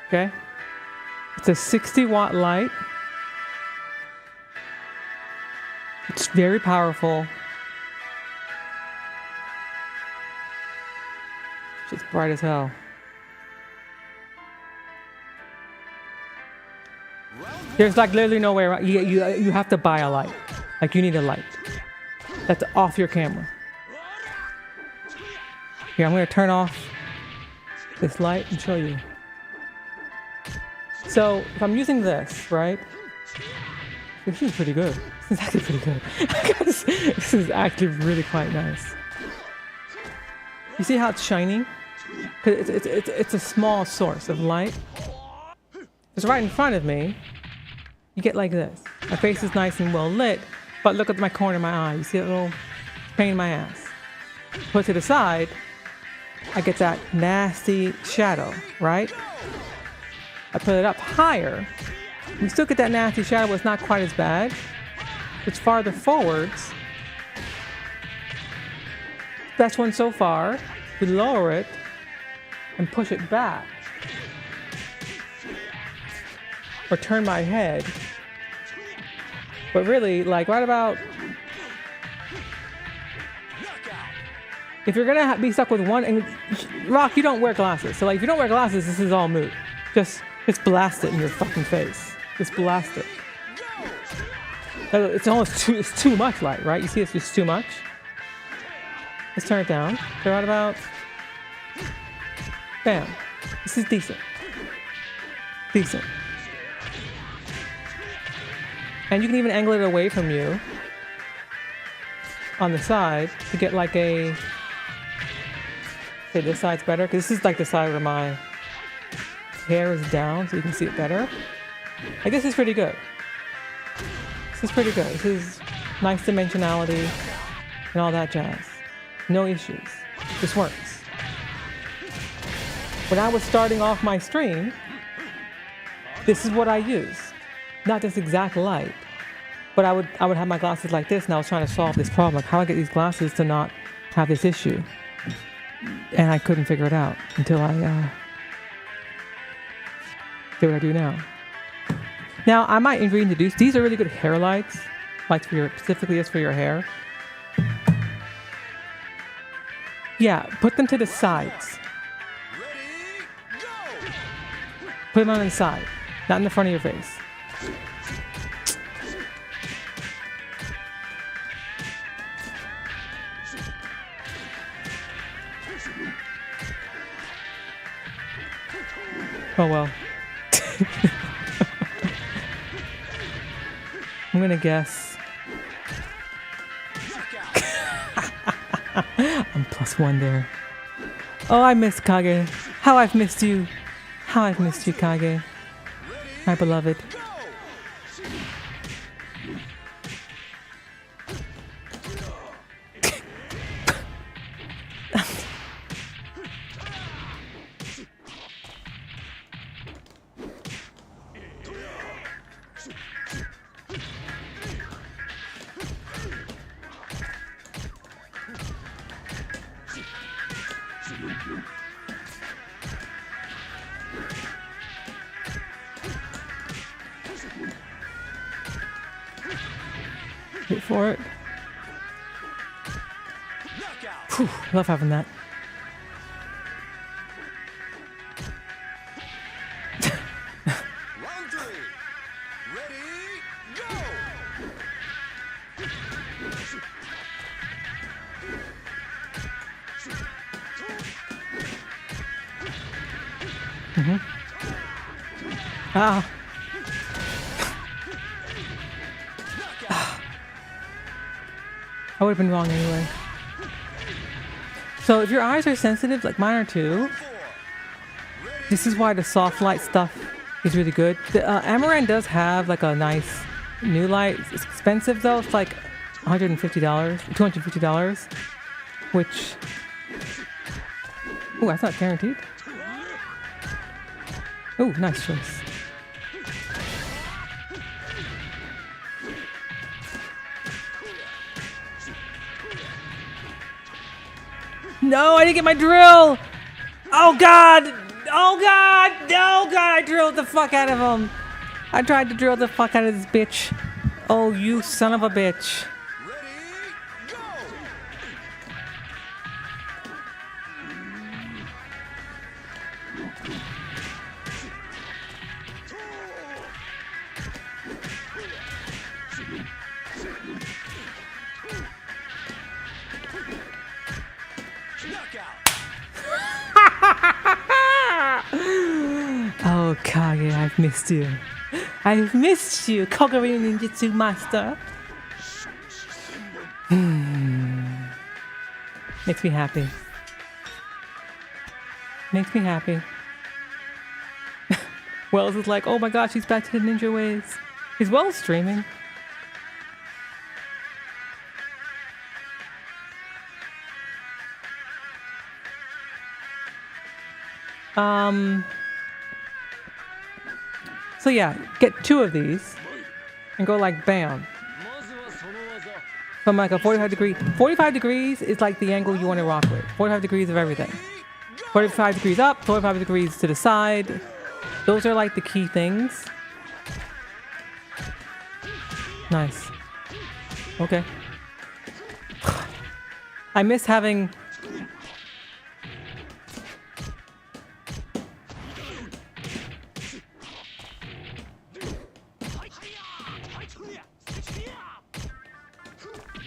Speaker 3: Okay? It's a 60-watt light. It's very powerful. It's bright as hell. There's like literally no way around. You have to buy a light. Like you need a light. That's off your camera. Here, I'm gonna turn off this light and show you. So if I'm using this, right? This is pretty good. This is actually pretty good. This is actually really quite nice. You see how it's shining? Cause it's a small source of light. It's right in front of me. You get like this. My face is nice and well lit, but look at my corner of my eye. You see that little pain in my ass? Put to the side, I get that nasty shadow, right? I put it up higher. We still get that nasty shadow, but it's not quite as bad. It's farther forwards. best one so far. We lower it and push it back. Or turn my head. But really, like right about... If you're gonna be stuck with one, and Rock, you don't wear glasses. So like, if you don't wear glasses, this is all moot. Just blast it in your fucking face. Just blast it. It's almost it's too much light, right? You see it's just too much? Let's turn it down. They're at about... Bam. This is decent. Decent. And you can even angle it away from you on the side to get like a... Okay, this side's better, because this is like the side where my hair is down, so you can see it better. Like, this is pretty good. This is pretty good. This is nice dimensionality and all that jazz. No issues. This works. When I was starting off my stream, this is what I used. Not this exact light, but I would have my glasses like this, and I was trying to solve this problem. Like, how do I get these glasses to not have this issue? And I couldn't figure it out until I did what I do now. Now, I might reintroduce, these are really good hair lights, like for your, specifically just for your hair. Yeah, put them to the sides. Put them on the side, not in the front of your face. Oh well. I'm gonna guess. I'm +1 there. Oh, I miss Kage. How I've missed you. How I've missed you, Kage. My beloved. Wait for it. Whew, love having that.
Speaker 1: Round 3. Ready, go!
Speaker 3: Ah. I would have been wrong anyway. So if your eyes are sensitive, like mine are too, this is why the soft light stuff is really good. The Amaran does have like a nice new light. It's expensive though. It's like $150, $250, which... Ooh, that's not guaranteed. Ooh, nice choice. No, I didn't get my drill! Oh god! Oh god! Oh god, I drilled the fuck out of him! I tried to drill the fuck out of this bitch. Oh, you son of a bitch.
Speaker 1: Ready, go!
Speaker 3: Oh, Kage, I've missed you. I've missed you, Kogari Ninjutsu Master. Makes me happy. Makes me happy. Wells is like, oh my gosh, he's back to the ninja ways. Is Wells streaming? So yeah, get 2 of these and go like bam. From like a 45 degree. 45 degrees is like the angle you want to rock with. 45 degrees of everything. 45 degrees up, 45 degrees to the side. Those are like the key things. Nice. Okay. I miss having...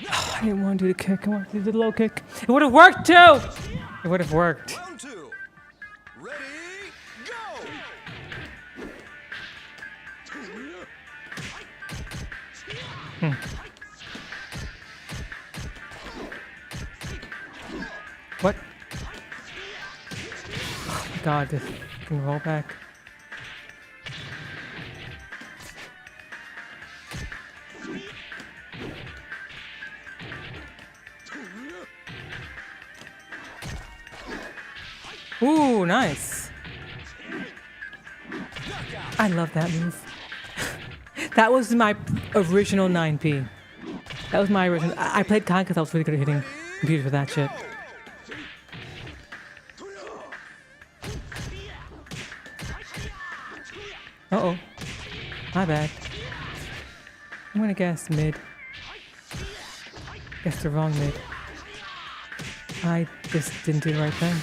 Speaker 3: I didn't want to do the kick. I wanted to do the low kick. It would have worked too! It would have worked.
Speaker 1: Round 2. Ready, go!
Speaker 3: What? Oh my god, this can roll back. Ooh, nice. I love that move. That was my original 9P. That was my original. I played COD because I was really good at hitting computers with that shit. Uh-oh. My bad. I'm gonna guess mid. Guess the wrong mid. I just didn't do the right thing.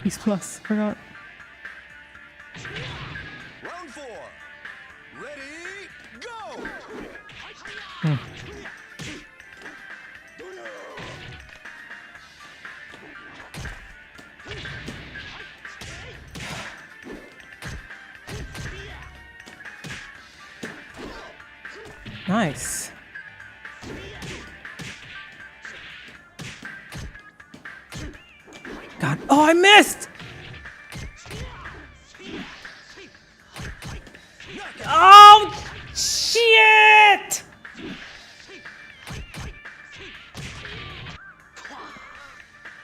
Speaker 3: He's plus. Forgot.
Speaker 1: Round 4. Ready, go!
Speaker 3: Nice. God. Oh, I missed! Oh, shit!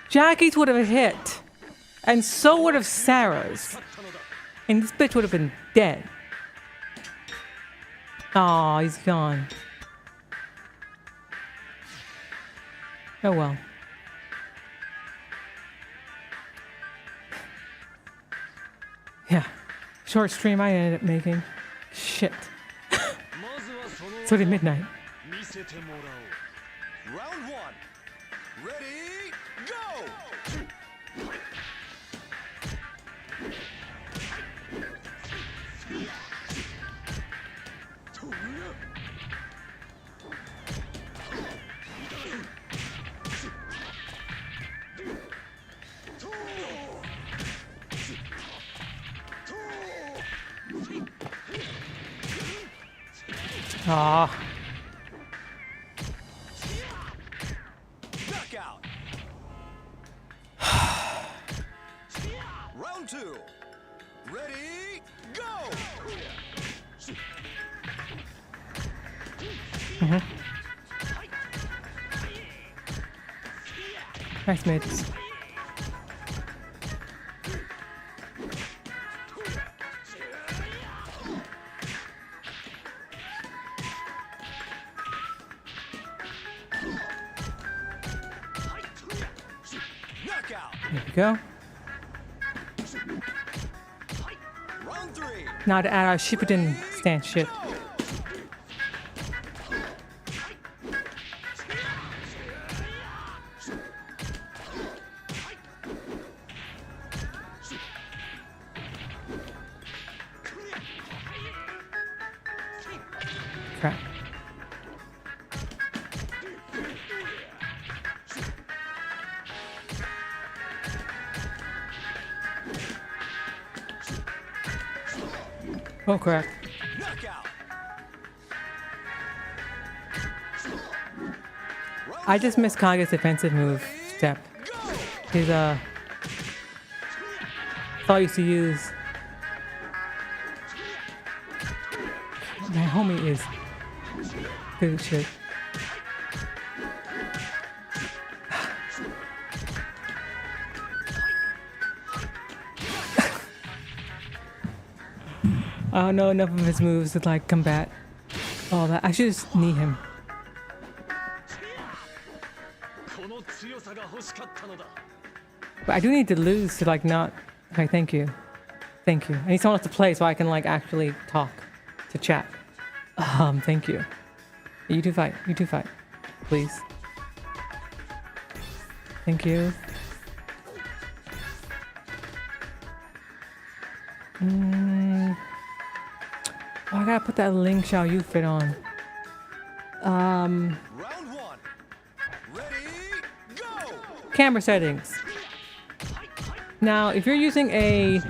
Speaker 3: Jackie's would have hit. And so would have Sarah's. And this bitch would have been dead. Aw, he's gone. Oh well. Yeah. Short stream I ended up making. Shit. So did midnight.
Speaker 1: Round 1. Ready, go!
Speaker 3: Aw.
Speaker 1: Knockout. Round 2. Ready, go!
Speaker 3: Nice mid.
Speaker 1: Knockout.
Speaker 3: There we go.
Speaker 1: Round 3.
Speaker 3: Now to add our Shippuden stance shit. Crap. Oh crap.
Speaker 1: Knockout.
Speaker 3: I just missed Kaga's defensive move step. His thought I used to use. My homie is good as shit. I don't know enough of his moves to like combat Oh, that I should just knee him.
Speaker 1: この強さが欲しかったのだ。
Speaker 3: But I do need to lose to like not. Okay, thank you. Thank you. I need someone else to play so I can like actually talk to chat. Thank you. You two fight. You two fight. Please. Thank you. Oh, I gotta put that Ling Xiao Yu fit on.
Speaker 1: Round 1. Ready, go!
Speaker 3: Camera settings. Now, if you're using a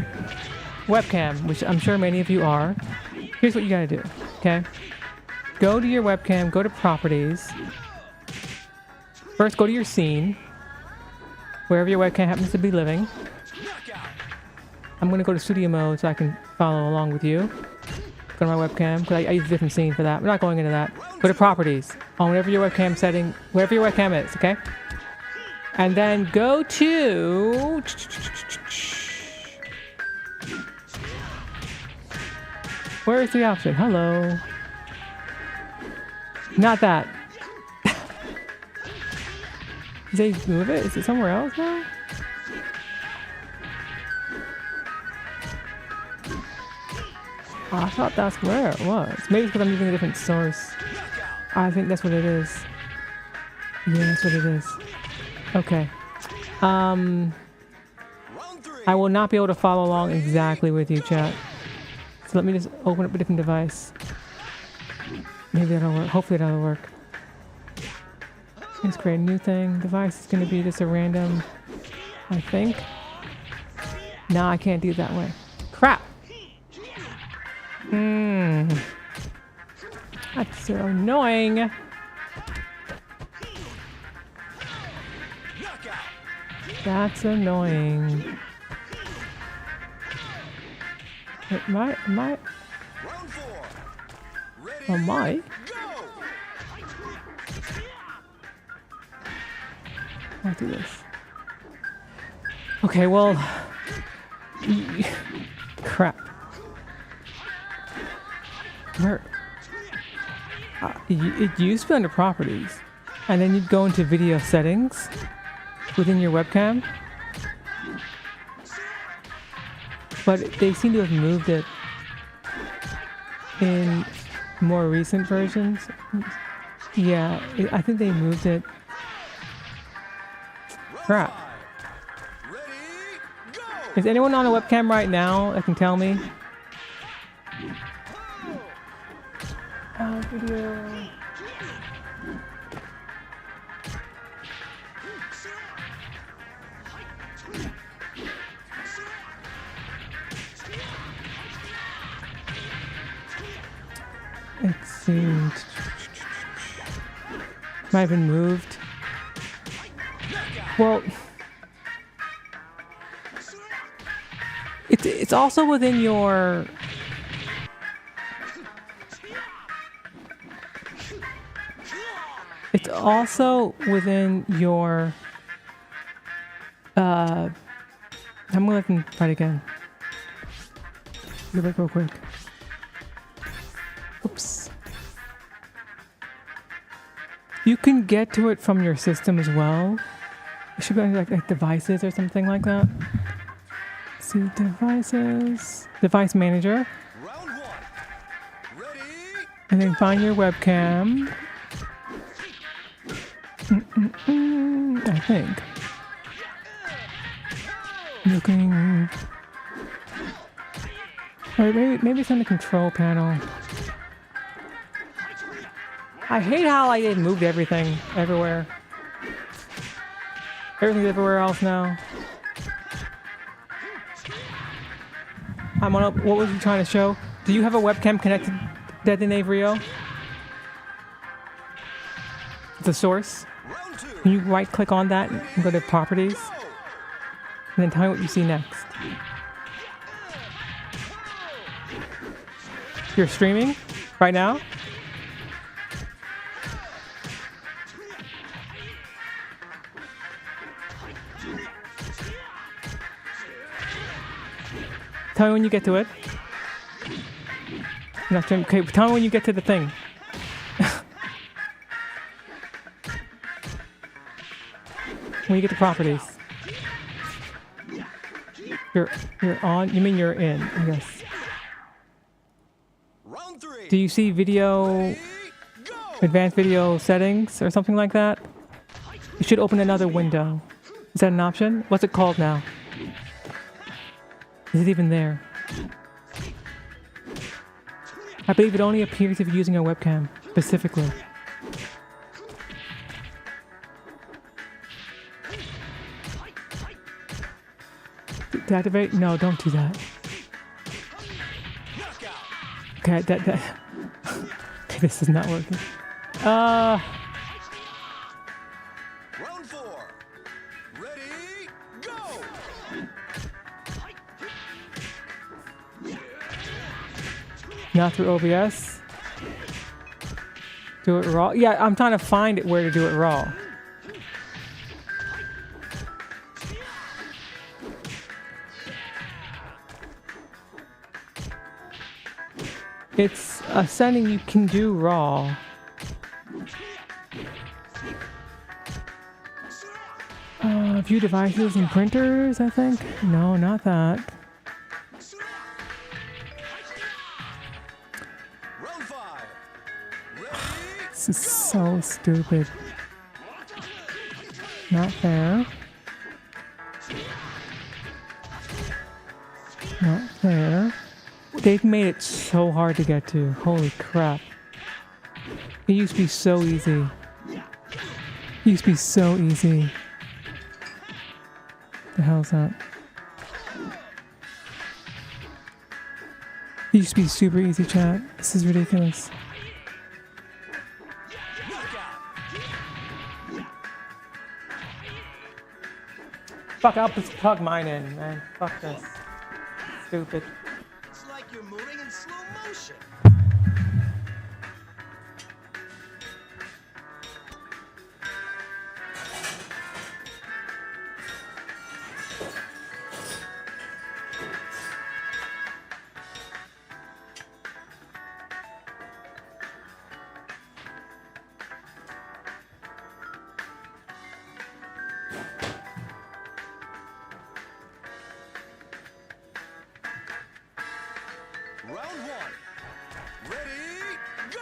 Speaker 3: webcam, which I'm sure many of you are, here's what you gotta do, okay? Go to your webcam, go to properties. First, go to your scene, wherever your webcam happens to be living. I'm gonna go to studio mode so I can follow along with you. Go to my webcam, because I use a different scene for that. We're not going into that. Go to properties, on whatever your webcam setting, wherever your webcam is, okay? And then go to... Where is the option? Hello. Not that. Did they move it? Is it somewhere else now? Oh, I thought that's where it was. Maybe it's because I'm using a different source. I think that's what it is. Yeah, that's what it is. Okay. I will not be able to follow along exactly with you, chat. So let me just open up a different device. Maybe that'll work. Hopefully that'll work. Let's create a new thing. Device is going to be just a random, I think. No, I can't do it that way. Crap! That's so annoying. That's annoying. Am I?
Speaker 1: Round 4. Ready,
Speaker 3: Am I?
Speaker 1: go!
Speaker 3: I'll do this. Okay, well... Crap. Where? It used to be under properties. And then you'd go into video settings within your webcam. But they seem to have moved it in more recent versions. Yeah, I think they moved it. Crap.
Speaker 1: Ready, go!
Speaker 3: Is anyone on a webcam right now that can tell me? Video. It seemed might have been moved. Well, it's also within your. It's also within your. I'm gonna let them fight again. Go back real quick. Oops. You can get to it from your system as well. It should be like devices or something like that. Let's see, devices, device manager.
Speaker 1: Round 1. Ready,
Speaker 3: And then find your webcam. I think. Looking. Or maybe it's on the control panel. I hate how I moved everything everywhere. Everything's everywhere else now. I'm on a, what was you trying to show? Do you have a webcam connected to the Navrio? The source?
Speaker 1: round 2.
Speaker 3: Can you right click on that and go to properties? And then tell me what you see next. You're streaming right now? Tell me when you get to it. Not stream. Okay, tell me when you get to the thing. when you get the properties. You're on. You mean you're in? I guess.
Speaker 1: Round 3.
Speaker 3: Do you see video,
Speaker 1: Go.
Speaker 3: advanced video settings or something like that? You should open another window. Is that an option? What's it called now? Is it even there? I believe it only appears if you're using a webcam, specifically. Deactivate? No, don't do that. Okay, okay, this is not working.
Speaker 1: Round 4. Ready, go.
Speaker 3: Not through OBS. Do it raw. Yeah, I'm trying to find it where to do it raw. It's a setting you can do raw. View devices and printers, I think. No, not that.
Speaker 1: Round 5. Ready,
Speaker 3: This is so stupid. Not fair. Not fair. They've made it so hard to get to. Holy crap. It used to be so easy. It used to be so easy. The hell's that? It used to be super easy, chat. This is ridiculous. Fuck, I'll just plug mine in, man. Fuck this. Stupid.
Speaker 1: it's like you're moving in slow motion. Round 1. Ready, go.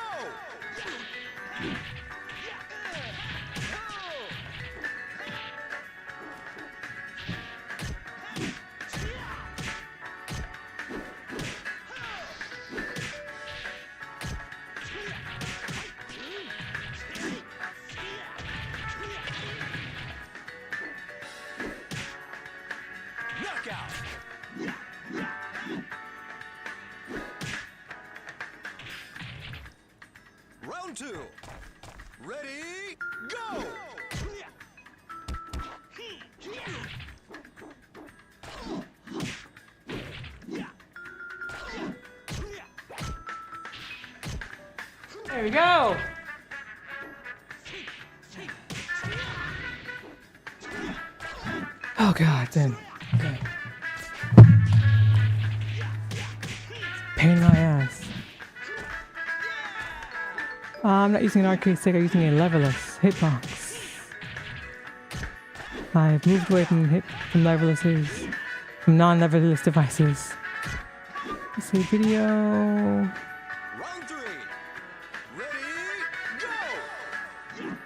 Speaker 1: Knockout. Round 2. Ready, go.
Speaker 3: There we go. Oh god, then. Okay. Pain in my ass. I'm not using an arcade stick, I'm using a leverless hitbox. I've moved away from leverlesses, from non-leverless devices. Let's see, video.
Speaker 1: Round 3. Ready, go.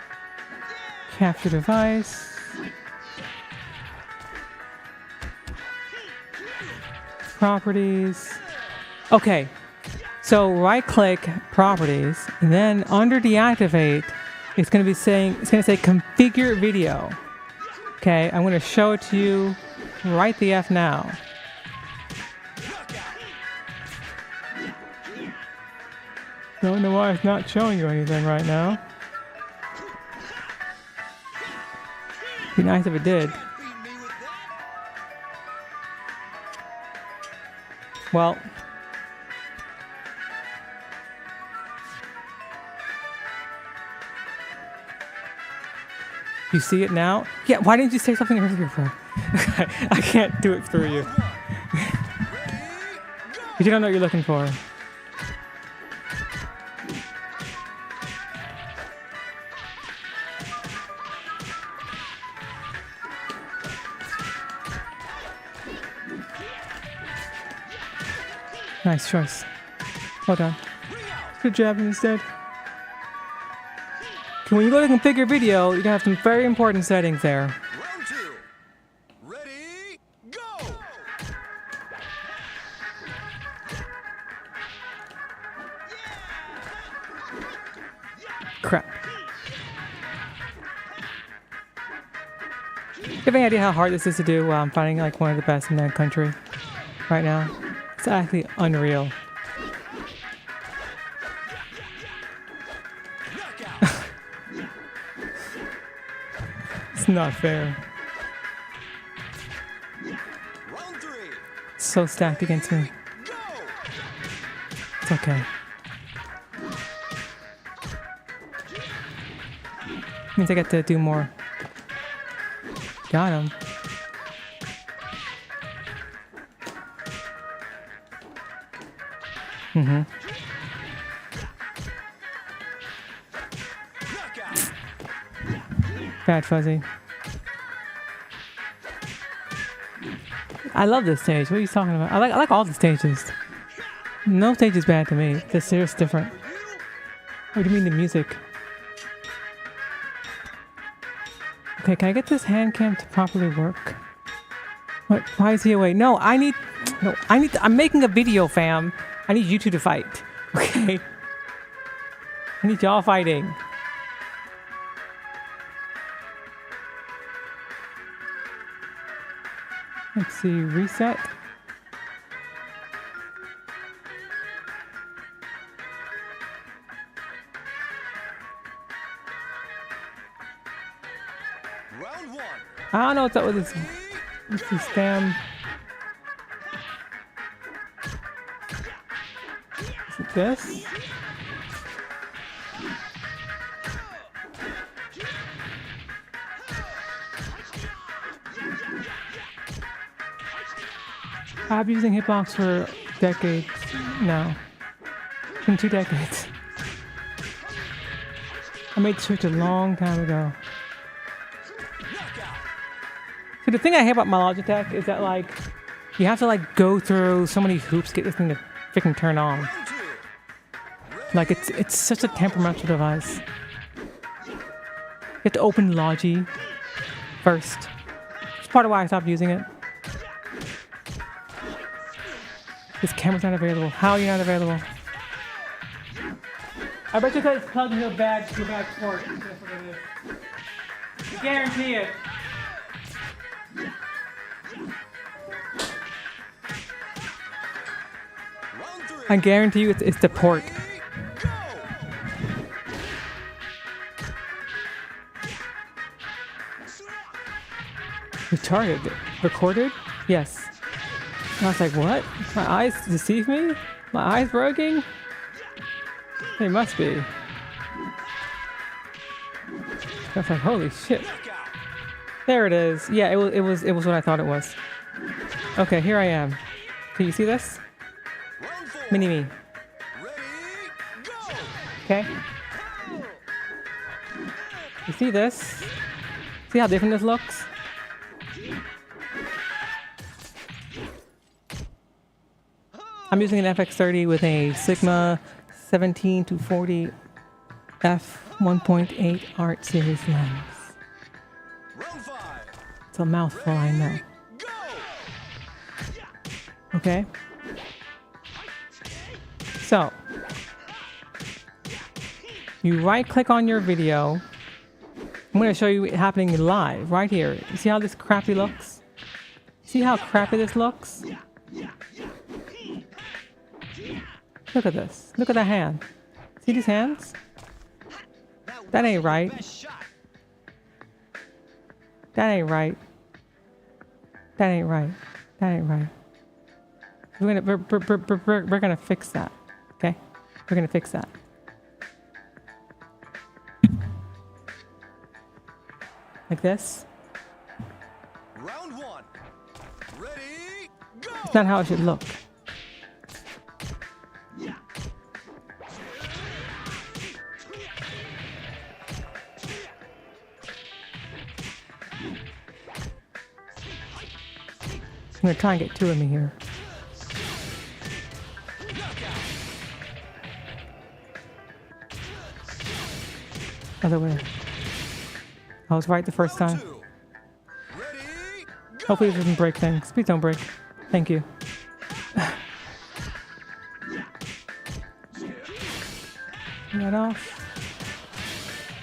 Speaker 3: Capture device. Properties. Okay, so right click properties, and then under deactivate, it's going to be saying, it's going to say configure video. Okay, I'm going to show it to you right the F now. Don't know why it's not showing you anything right now. Be nice if it did.
Speaker 1: Beat me with that.
Speaker 3: Well, you see it now? Yeah, why didn't you say something earlier, bro? I can't do it through you. You don't know what you're looking for. Nice choice. Well done. Good job instead. Okay, when you go to configure video, you're gonna have some very important settings there.
Speaker 1: Round 2. Ready, go!
Speaker 3: Crap. Do you have any idea how hard this is to do? I'm finding like one of the best in the country right now. It's actually unreal. It's not fair.
Speaker 1: Round 3.
Speaker 3: It's so stacked against me.
Speaker 1: Go!
Speaker 3: It's okay. Means I get to do more. Got him. Mm-hmm.
Speaker 1: Knockout.
Speaker 3: Bad fuzzy. I love this stage. What are you talking about? I like all the stages. No stage is bad to me. This is different. What do you mean the music? Okay, can I get this hand cam to properly work? What? Why is he away? No, I'm making a video, fam. I need you two to fight. Okay? I need y'all fighting. Let's see, reset.
Speaker 1: Round 1.
Speaker 3: I don't know what's up with this. What's this damn... Is it this? I've been using hitbox for decades now. It's been 2 decades. I made the switch a long time ago. So the thing I hate about my Logitech is that like you have to like go through so many hoops to get this thing to freaking turn on.
Speaker 1: Round 2.
Speaker 3: Like it's such a temperamental device. You have to open Logi first. It's part of why I stopped using it. This camera's not available. How are you not available? I bet you guys plugged into a bad port. That's what it is. I guarantee it.
Speaker 1: Round 3.
Speaker 3: I guarantee you it's the port.
Speaker 1: Go!
Speaker 3: Retarded. Recorded? Yes. And I was like, what? My eyes deceive me? My eyes working? They must be. I was like, holy shit.
Speaker 1: Knockout.
Speaker 3: There it is. Yeah, it was what I thought it was. Okay, here I am. Can you see this?
Speaker 1: Round 4.
Speaker 3: Mini me.
Speaker 1: Ready, go!
Speaker 3: Okay? You see this? See how different this looks? I'm using an FX30 with a Sigma 17 to 40 f 1.8 art series lens.
Speaker 1: Round 5.
Speaker 3: It's a mouthful, I know.
Speaker 1: Go!
Speaker 3: Okay? So, you right click on your video. I'm going to show you it happening live right here. You see how this crappy looks? See how crappy this looks? Look at this. Look at that hand. See these hands? That ain't right. That ain't right. That ain't right. That ain't right. We're gonna fix that. Okay? We're gonna fix that. Like this.
Speaker 1: Round 1. Ready, go!
Speaker 3: It's not how it should look. I'm gonna try and get 2 of me here. Other way. I was right the first
Speaker 1: Round
Speaker 3: time.
Speaker 1: 2. Ready? Go.
Speaker 3: Hopefully it doesn't break things. Please don't break. Thank you. Turn that off.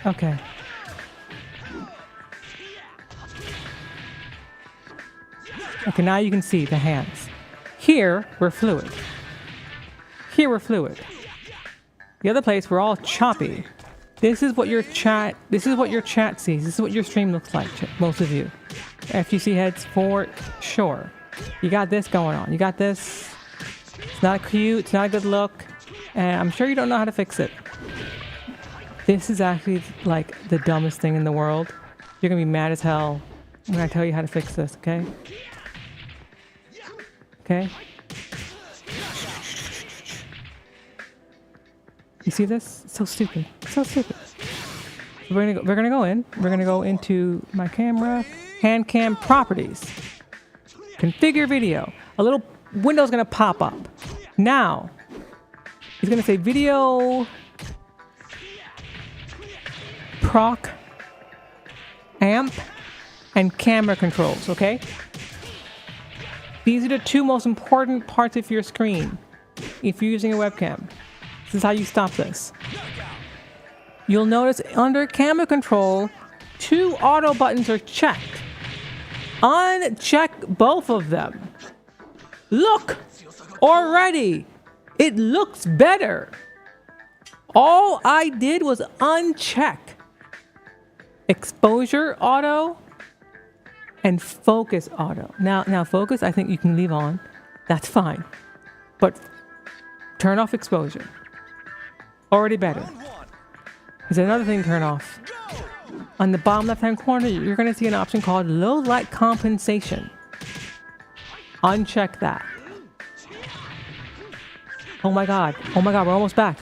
Speaker 3: Okay. Okay, now you can see the hands. Here, we're fluid. Here, we're fluid. The other place, we're all choppy. This is what your chat sees. This is what your stream looks like, most of you. FGC heads for sure. You got this going on. You got this. It's not cute. It's not a good look. And I'm sure you don't know how to fix it. This is actually like the dumbest thing in the world. You're going to be mad as hell when I tell you how to fix this, okay? Okay? You see this? It's so stupid. So stupid. We're gonna go in. We're gonna go into my camera, hand cam properties, configure video. A little window's gonna pop up. Now, it's gonna say video proc amp and camera controls. Okay. These are the two most important parts of your screen if you're using a webcam. This is how you stop this. You'll notice under camera control, 2 auto buttons are checked. Uncheck both of them. Look, already, it looks better. All I did was uncheck exposure auto and focus auto. Now focus, I think you can leave on. That's fine. But turn off exposure. Already better.
Speaker 1: Round 1.
Speaker 3: There's another thing to turn off. On the bottom left-hand corner, you're going to see an option called low light compensation. Uncheck that. Oh my god, we're almost back.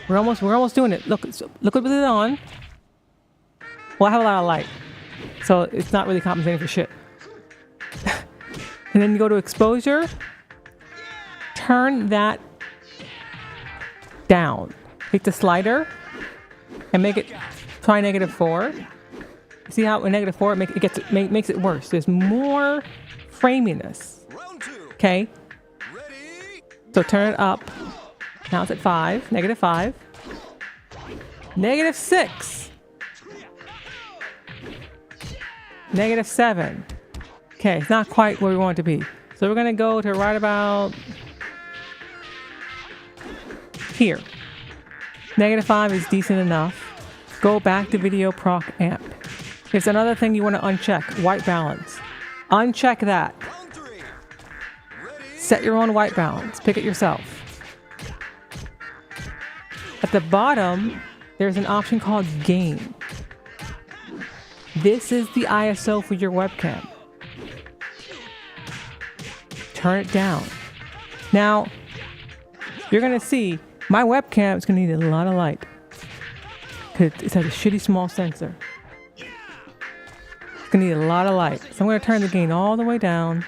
Speaker 3: We're almost doing it. Look with it on. Well, I have a lot of light, so it's not really compensating for shit. And then you go to exposure. Turn that down. Hit the slider and make it try -4. See how a -4 makes it worse. There's more framiness.
Speaker 1: Round 2.
Speaker 3: Okay,
Speaker 1: Ready?
Speaker 3: so turn it up. Now it's at 5, -5, -6, -7. Okay, it's not quite where we want it to be. So we're gonna go to right about here. -5 is decent enough. Go back to video proc amp. There's another thing you want to uncheck, white balance. Uncheck that.
Speaker 1: Round 3. Ready?
Speaker 3: Set your own white balance. Pick it yourself. At the bottom, there's an option called gain. This is the ISO for your webcam. Turn it down. Now, you're going to see my webcam is going to need a lot of light because it has a shitty small sensor. It's going to need a lot of light. So I'm going to turn the gain all the way down.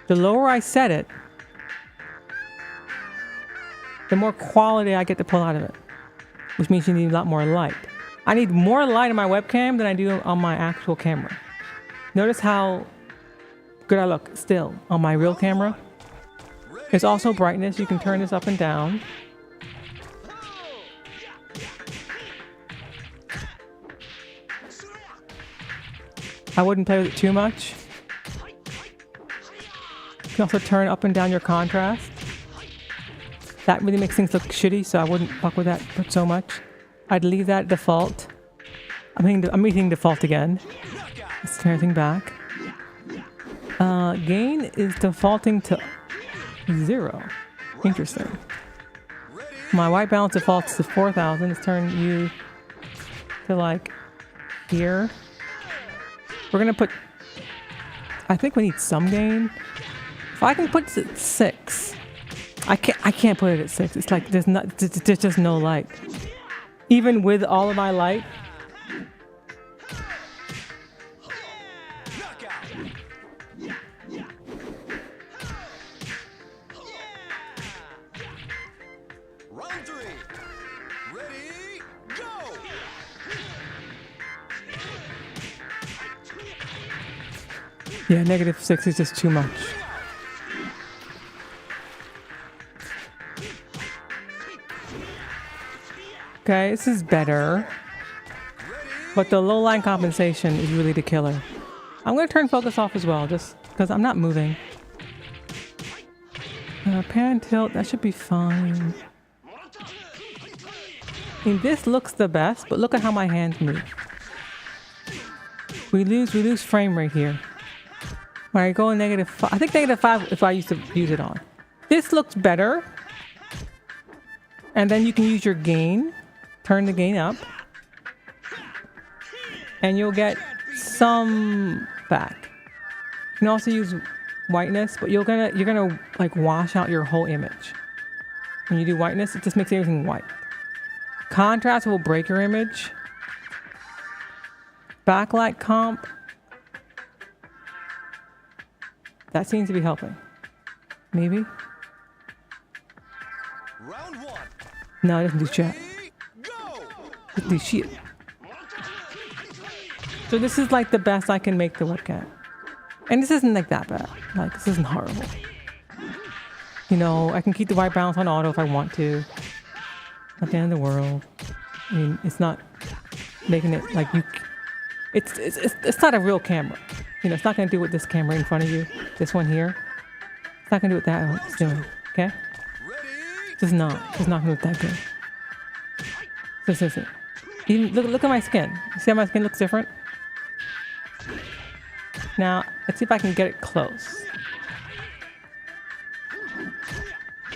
Speaker 3: The lower I set it, the more quality I get to pull out of it, which means you need a lot more light. I need more light on my webcam than I do on my actual camera. Notice how good I look still on my real camera. There's also brightness. You can turn this up and down. I wouldn't play with it too much. You can also turn up and down your contrast. That really makes things look shitty, so I wouldn't fuck with that so much. I'd leave that default. I'm hitting default again. Let's turn everything back. Gain is defaulting to 0. Interesting. My white balance defaults to 4,000. Let's turn you to like here. We're gonna put. I think we need some gain. If I can put it at 6, I can't put it at 6. It's like there's just no light. Even with all of my light.
Speaker 1: Round 3. Ready, go!
Speaker 3: Yeah, -6 is just too much. Okay, this is better. But the low line compensation is really the killer. I'm going to turn focus off as well, just because I'm not moving. Pan tilt, that should be fine. I mean, this looks the best, but look at how my hands move. We lose frame rate here. When I go in -5, I think -5 if I used to use it on. This looks better. And then you can use your gain. Turn the gain up. And you'll get some back. You can also use whiteness, but you're gonna like wash out your whole image. When you do whiteness, it just makes everything white. Contrast will break your image. Backlight comp. That seems to be helping. Maybe?
Speaker 1: Round 1.
Speaker 3: No, it doesn't do shit.
Speaker 1: Ready, go!
Speaker 3: It doesn't do shit. So this is like the best I can make the webcam. And this isn't like that bad. Like, this isn't horrible. You know, I can keep the white balance on auto if I want to. Not the end of the world. I mean, it's not making it like you... It's not a real camera. You know, it's not going to do what this camera in front of you, this one here. It's not going to do what that one's doing, okay?
Speaker 1: Ready,
Speaker 3: It's not going to look that good. This isn't. Even, look at my skin. You see how my skin looks different? Now, let's see if I can get it close.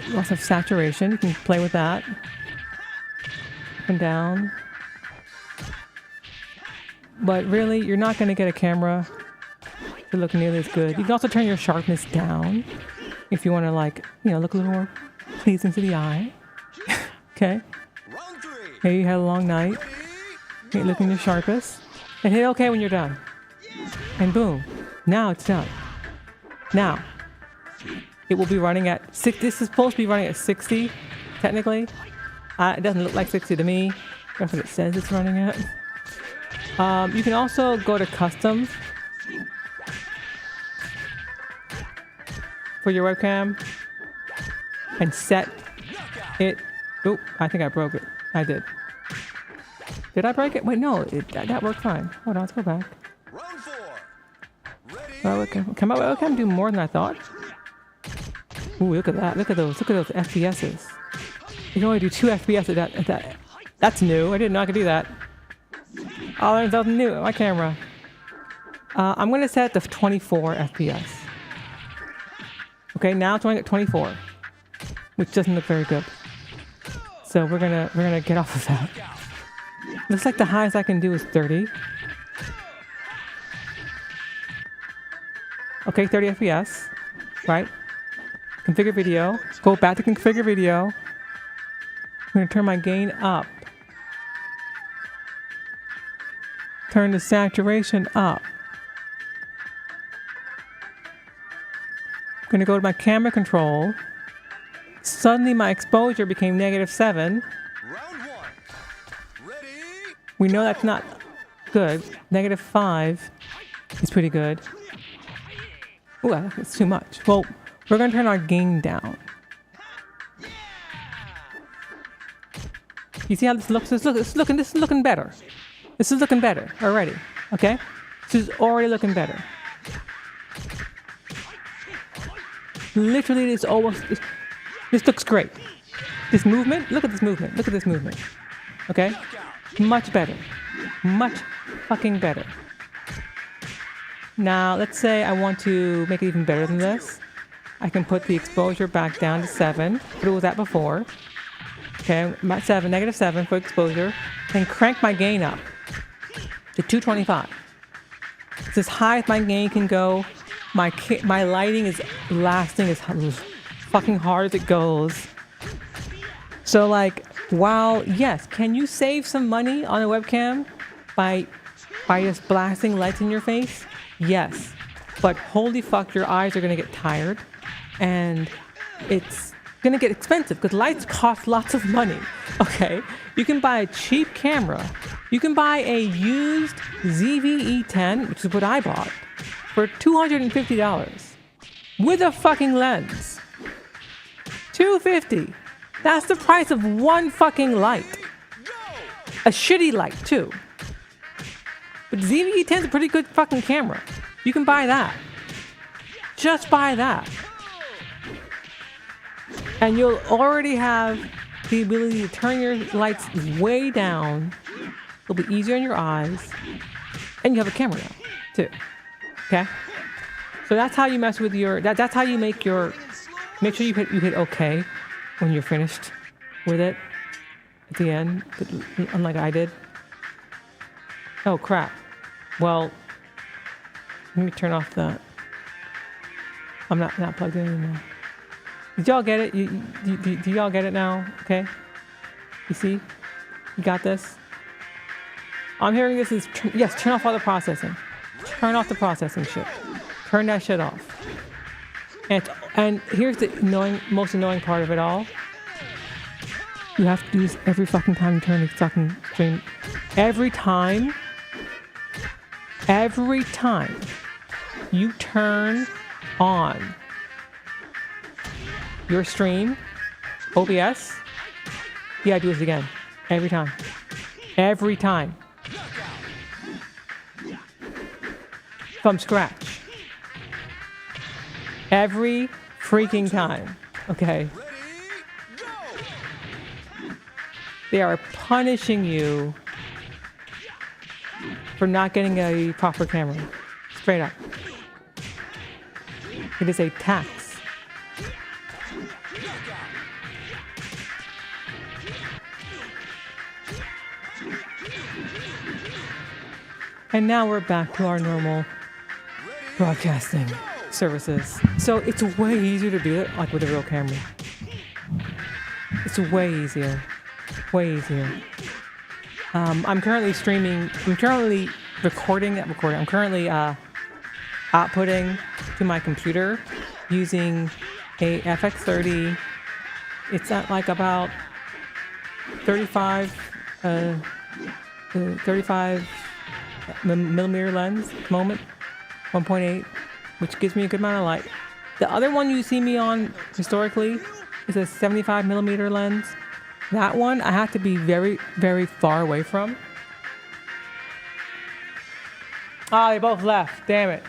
Speaker 3: Lots of saturation. You can play with that. Up and down. But really, you're not going to get a camera to look nearly as good. You can also turn your sharpness down if you want to, like, you know, look a little more pleasing to the eye. Okay?
Speaker 1: round 3.
Speaker 3: Maybe you had a long night. You're looking your sharpest. And hit OK when you're done. And boom. Now it's done. Now, it will be running at 6. This is supposed to be running at 60, technically. It doesn't look like 60 to me. That's what it says it's running at. You can also go to custom for your webcam and set it. Oh, I think I broke it. I did. Did I break it? Wait, no, that worked fine. Hold on, let's go back.
Speaker 1: Round 4. Ready,
Speaker 3: Can my webcam do more than I thought? Ooh, look at that. Look at those FPSs. You can only do 2 FPS at that. That's new. I didn't know I could do that. I'll learn something new on my camera. I'm going to set it to 24 FPS. Okay, now it's running at 24, which doesn't look very good. So we're gonna get off of that. Looks like the highest I can do is 30. Okay, 30 FPS, right? Configure video. Go back to configure video. I'm gonna turn my gain up. Turn the saturation up. I'm gonna go to my camera control. Suddenly my exposure became -7.
Speaker 1: round 1. Ready,
Speaker 3: We know that's not good. -5 is pretty good. Ooh, it's too much. Well, we're gonna turn our gain down. You see how this looks? This is looking better. This is looking better already. Okay? This is already looking better. Literally, this looks great. This movement, look at this movement. Look at this movement. Okay? Much better. Much fucking better. Now, let's say I want to make it even better than this. I can put the exposure back down to 7, but it was at before. Okay, I'm at -7 for exposure. And crank my gain up to 225. It's as high as my gain can go. My lighting is lasting as fucking hard as it goes. So like, while, yes, can you save some money on a webcam by just blasting lights in your face? Yes. But holy fuck, your eyes are gonna get tired. And gonna get expensive because lights cost lots of money. Okay, you can buy a cheap camera. You can buy a used ZV-E10, which is what I bought, for $250 with a fucking lens. $250. That's the price of one fucking light. A shitty light too. But ZV-E10 is a pretty good fucking camera. You can buy that. Just buy that. And you'll already have the ability to turn your lights way down. It'll be easier on your eyes. And you have a camera now, too. Okay? So that's how you mess with your... That's how you make your... Make sure you hit OK when you're finished with it at the end, but unlike I did. Oh, crap. Well, let me turn off that. I'm not plugged in anymore. Did y'all get it? Do y'all get it now? Okay. You see? You got this? I'm hearing this is... Yes, turn off all the processing. Turn off the processing shit. Turn that shit off. And here's the most annoying part of it all. You have to do this every fucking time you turn the fucking stream. Every time you turn on your stream, OBS, you gotta do this again. Every time. Every time. From scratch. Every freaking time. Okay? They are punishing you for not getting a proper camera. Straight up. It is a tax. And now we're back to our normal broadcasting services. So it's way easier to do it like with a real camera. It's way easier. Way easier. I'm currently streaming. I'm currently recording. I'm currently outputting to my computer using a FX30. It's at like about 35 millimeter lens at the moment, 1.8, which gives me a good amount of light. The other one you see me on historically is a 75 millimeter lens. That one I have to be very, very far away from. Ah, they both left. Damn it.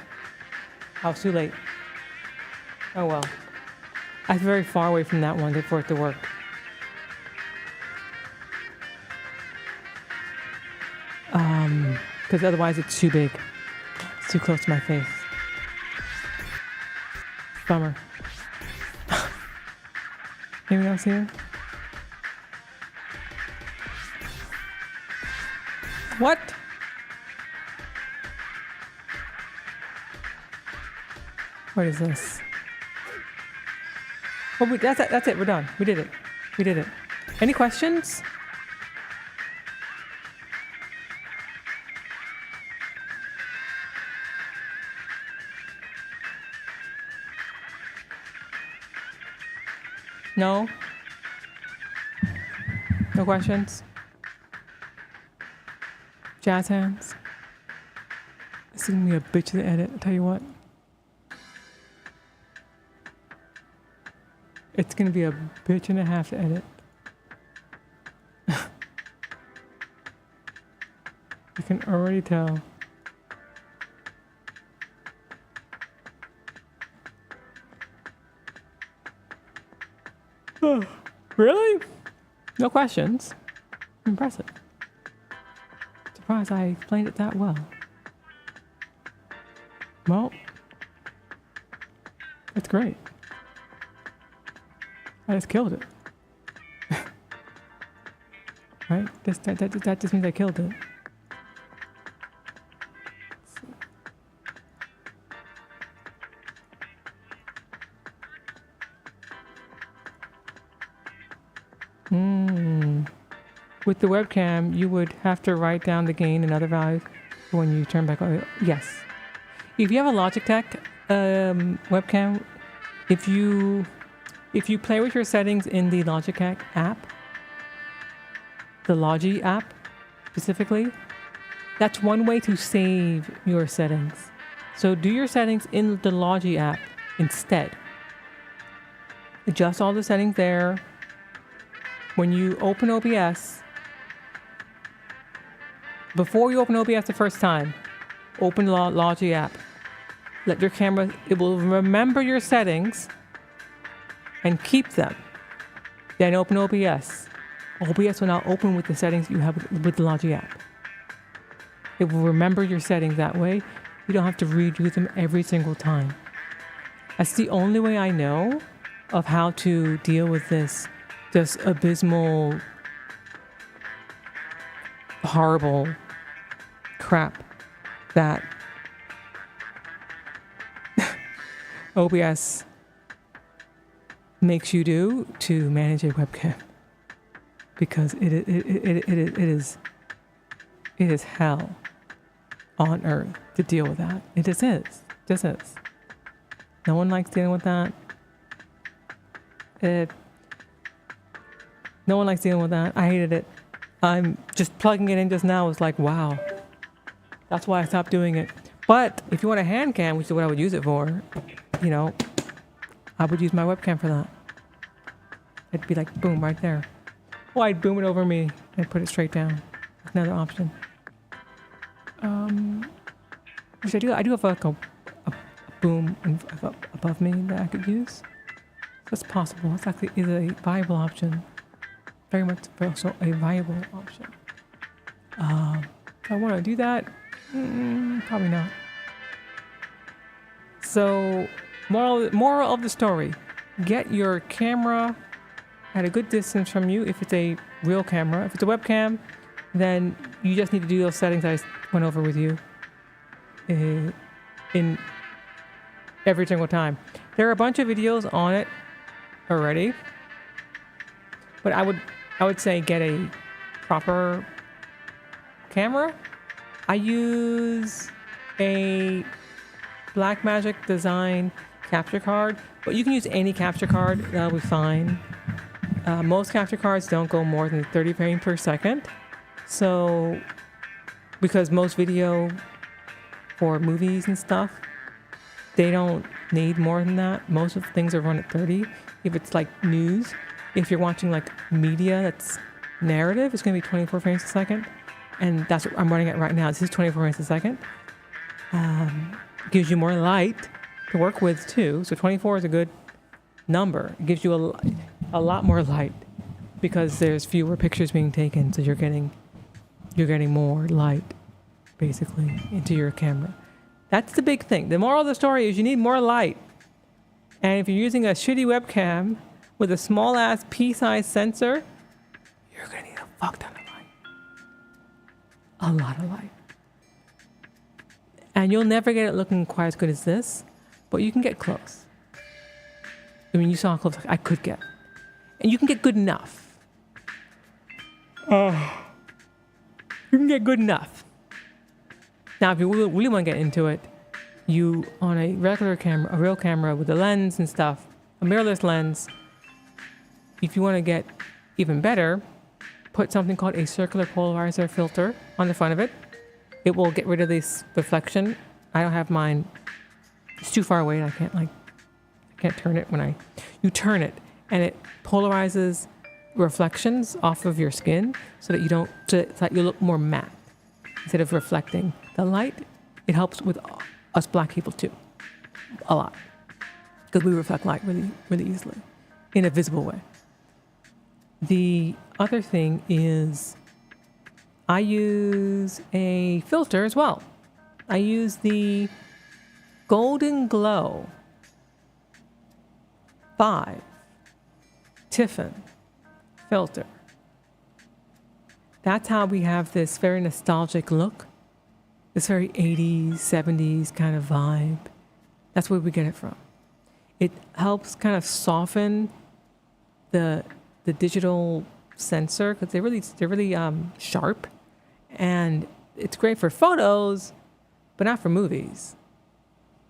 Speaker 3: I was too late. Oh well. I was very far away from that one for it to work. Because otherwise it's too big. It's too close to my face. Bummer. Anyone else here? What? What is this? Oh, that's it. That's it. We're done. We did it. We did it. Any questions? No? No questions? Jazz hands? This is gonna be a bitch to edit, I'll tell you what. It's gonna be a bitch and a half to edit. You can already tell. Really? No questions? Impressive. Surprised I explained it that well. Well, it's great. I just killed it. Right? That just means I killed it. With the webcam, you would have to write down the gain and other values when you turn back on. Yes. If you have a Logitech webcam, if you If you play with your settings in the Logic app, the Logi app specifically, that's one way to save your settings. So do your settings in the Logi app instead. Adjust all the settings there. When you open OBS, before you open OBS the first time, open the Logi app. Let your camera, it will remember your settings and keep them. Then open OBS. OBS will now open with the settings you have with the Logi app. It will remember your settings that way. You don't have to redo them every single time. That's the only way I know of how to deal with this just abysmal, horrible crap that OBS makes you do to manage a webcam, because it is hell on earth to deal with that. It just is. Just is. No one likes dealing with that. No one likes dealing with that. I hated it. I'm just plugging it in just now. Was like, wow. That's why I stopped doing it. But if you want a hand cam, which is what I would use it for, you know, I would use my webcam for that. It'd be like, boom, right there. Or I'd boom it over me and put it straight down. That's another option. Which I do have like a boom above me that I could use. That's possible. It's actually is a viable option. Very much also a viable option. Do I want to do that? Probably not. So, moral of the story: get your camera at a good distance from you if it's a real camera. If it's a webcam, then you just need to do those settings I went over with you in every single time. There are a bunch of videos on it already, but I would say get a proper camera. I use a Blackmagic design capture card, but you can use any capture card. That'll be fine. Most capture cards don't go more than 30 frames per second. So, because most video for movies and stuff, they don't need more than that. Most of the things are run at 30. If it's like news, if you're watching like media that's narrative, it's going to be 24 frames a second. And that's what I'm running at right now. This is 24 frames a second. Gives you more light to work with too. So 24 is a good number. It gives you a lot more light because there's fewer pictures being taken. So you're getting more light basically into your camera. That's the big thing. The moral of the story is you need more light. And if you're using a shitty webcam with a small ass pea-sized sensor, you're gonna need a fuck ton of light. A lot of light. And you'll never get it looking quite as good as this, but you can get close. I mean, you saw how close I could get. And you can get good enough. You can get good enough. Now, if you really want to get into it, you, on a regular camera, a real camera with a lens and stuff, a mirrorless lens, if you want to get even better, put something called a circular polarizer filter on the front of it. It will get rid of this reflection. I don't have mine. It's too far away. I can't turn it when you turn it, and it polarizes reflections off of your skin so that you look more matte instead of reflecting the light. It helps with us black people too, a lot, because we reflect light really, really easily in a visible way. The other thing is I use a filter as well. I use the Golden Glow 5 Tiffin filter. That's how we have this very nostalgic look, this very 80s, 70s kind of vibe. That's where we get it from. It helps kind of soften the digital sensor because they're really sharp, and it's great for photos, but not for movies,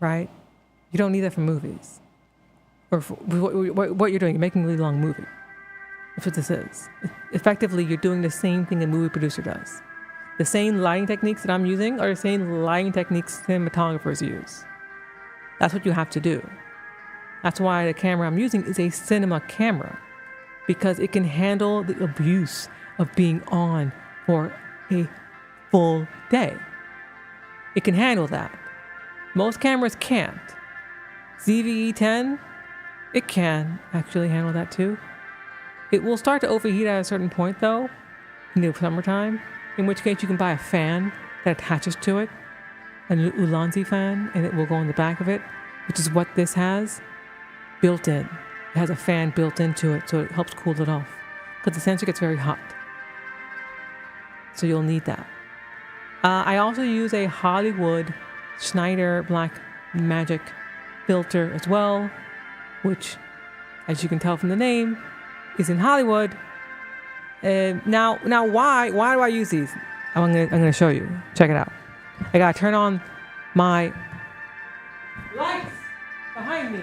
Speaker 3: right? You don't need that for movies. or what you're doing. You're making a really long movie. That's what this is. Effectively, you're doing the same thing a movie producer does. The same lighting techniques that I'm using are the same lighting techniques cinematographers use. That's what you have to do. That's why the camera I'm using is a cinema camera, because it can handle the abuse of being on for a full day. It can handle that. Most cameras can't. ZV-E10, it can actually handle that too. It will start to overheat at a certain point though, in the summertime, in which case you can buy a fan that attaches to it, an Ulanzi fan, and it will go in the back of it, which is what this has built in. It has a fan built into it, so it helps cool it off, because the sensor gets very hot. So you'll need that. I also use a Hollywood Schneider Black Magic filter as well, which, as you can tell from the name, is in Hollywood. Now, why do I use these? I'm gonna show you. Check it out. I gotta turn on my lights behind me.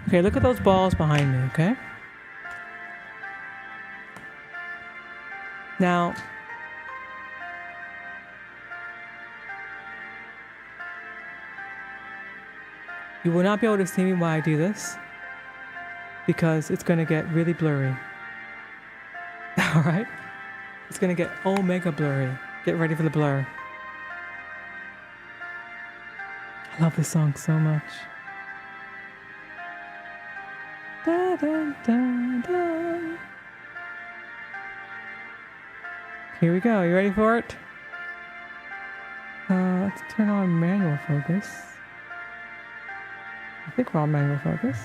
Speaker 3: Okay, look at those balls behind me, okay? Now, you will not be able to see me while I do this, because it's going to get really blurry. Alright? It's going to get omega blurry. Get ready for the blur. I love this song so much. Da, da, da, da. Here we go. You ready for it? Let's turn on manual focus. I think we're on manual focus.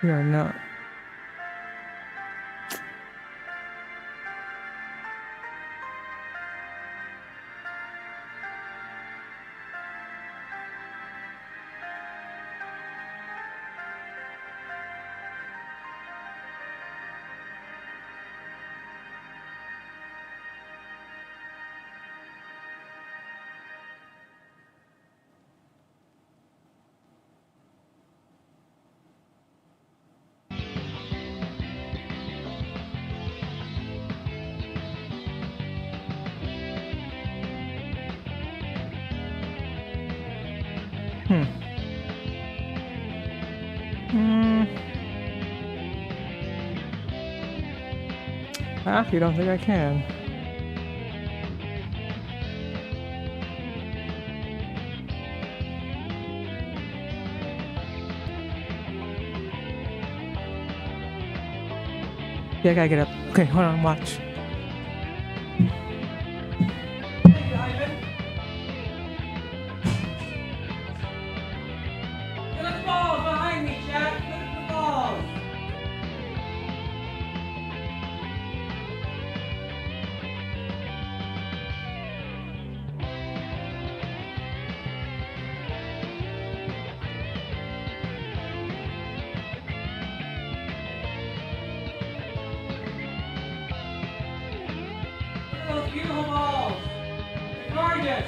Speaker 3: We are not. I actually don't think I can. Yeah, I gotta get up. Okay, hold on, watch. Look at the balls behind me, Jack. Look at the balls. Those beautiful balls. They're gorgeous.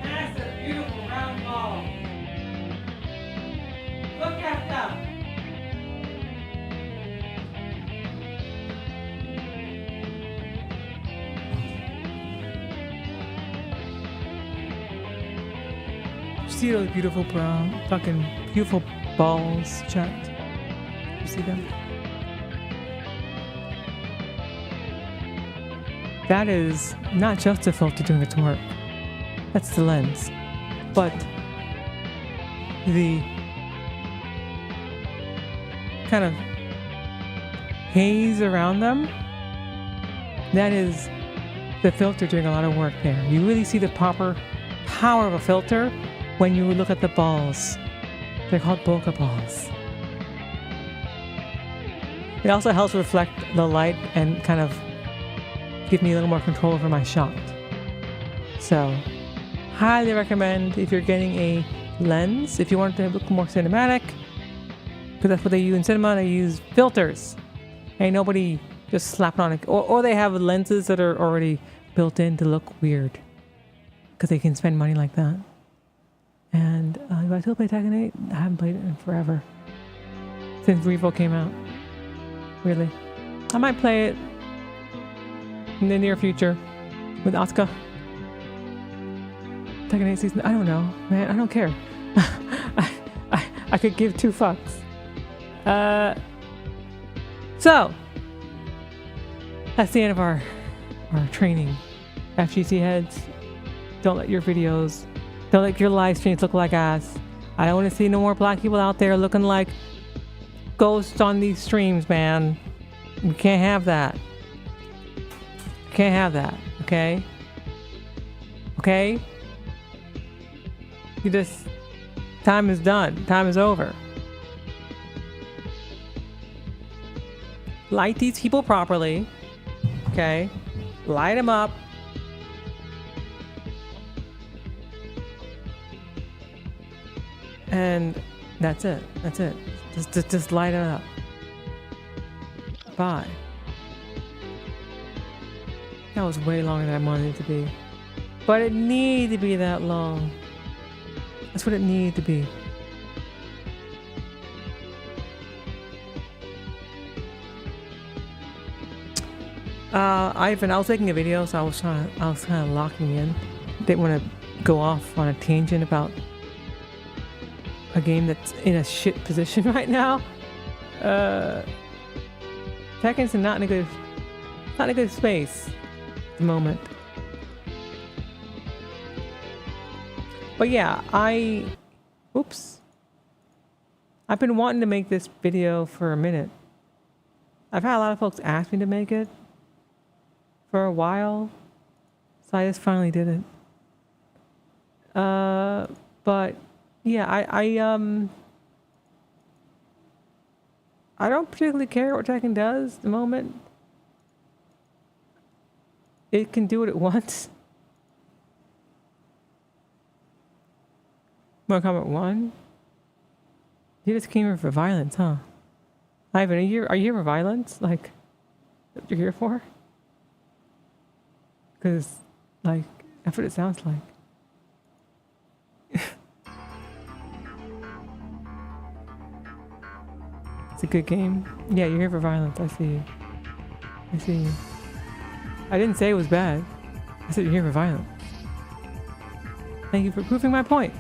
Speaker 3: Massive, beautiful round balls. see those beautiful brown, fucking beautiful balls, chat? You see them? That is not just the filter doing its work. That's the lens. But the kind of haze around them, that is the filter doing a lot of work there. You really see the proper power of a filter when you look at the balls. They're called bokeh balls. It also helps reflect the light and kind of give me a little more control over my shot. So, highly recommend if you're getting a lens, if you want it to look more cinematic, because that's what they use in cinema, they use filters. Ain't nobody just slapping on it. Or they have lenses that are already built in to look weird, because they can spend money like that. And do I still play Tekken 8? I haven't played it in forever. Since Revo came out. Really. I might play it in the near future with Asuka. Tekken 8 season. I don't know, man. I don't care. I could give two fucks. So that's the end of our training. FGC heads, don't let your videos, don't let your live streams look like ass. I don't want to see no more black people out there looking like ghosts on these streams, man. We can't have that. Can't have that, okay? Okay? You just, time is done. Time is over. Light these people properly, okay? Light them up. And that's it. That's it. Just light it up. Bye. That was way longer than I wanted it to be. But it needed to be that long. That's what it needed to be. I was making a video, so I was kind of locking in. Didn't want to go off on a tangent about a game that's in a shit position right now. Tekken's not in a good space at the moment. But yeah, oops. I've been wanting to make this video for a minute. I've had a lot of folks ask me to make it for a while, so I just finally did it. But yeah, I don't particularly care what Tekken does at the moment. It can do what it wants. Mortal Kombat 1? You just came here for violence, huh? Ivan, are you here for violence? Like, what you're here for? Because, like, that's what it sounds like. It's a good game. Yeah, you're here for violence. I see you. I see you. I didn't say it was bad. I said you're here for violence. Thank you for proving my point.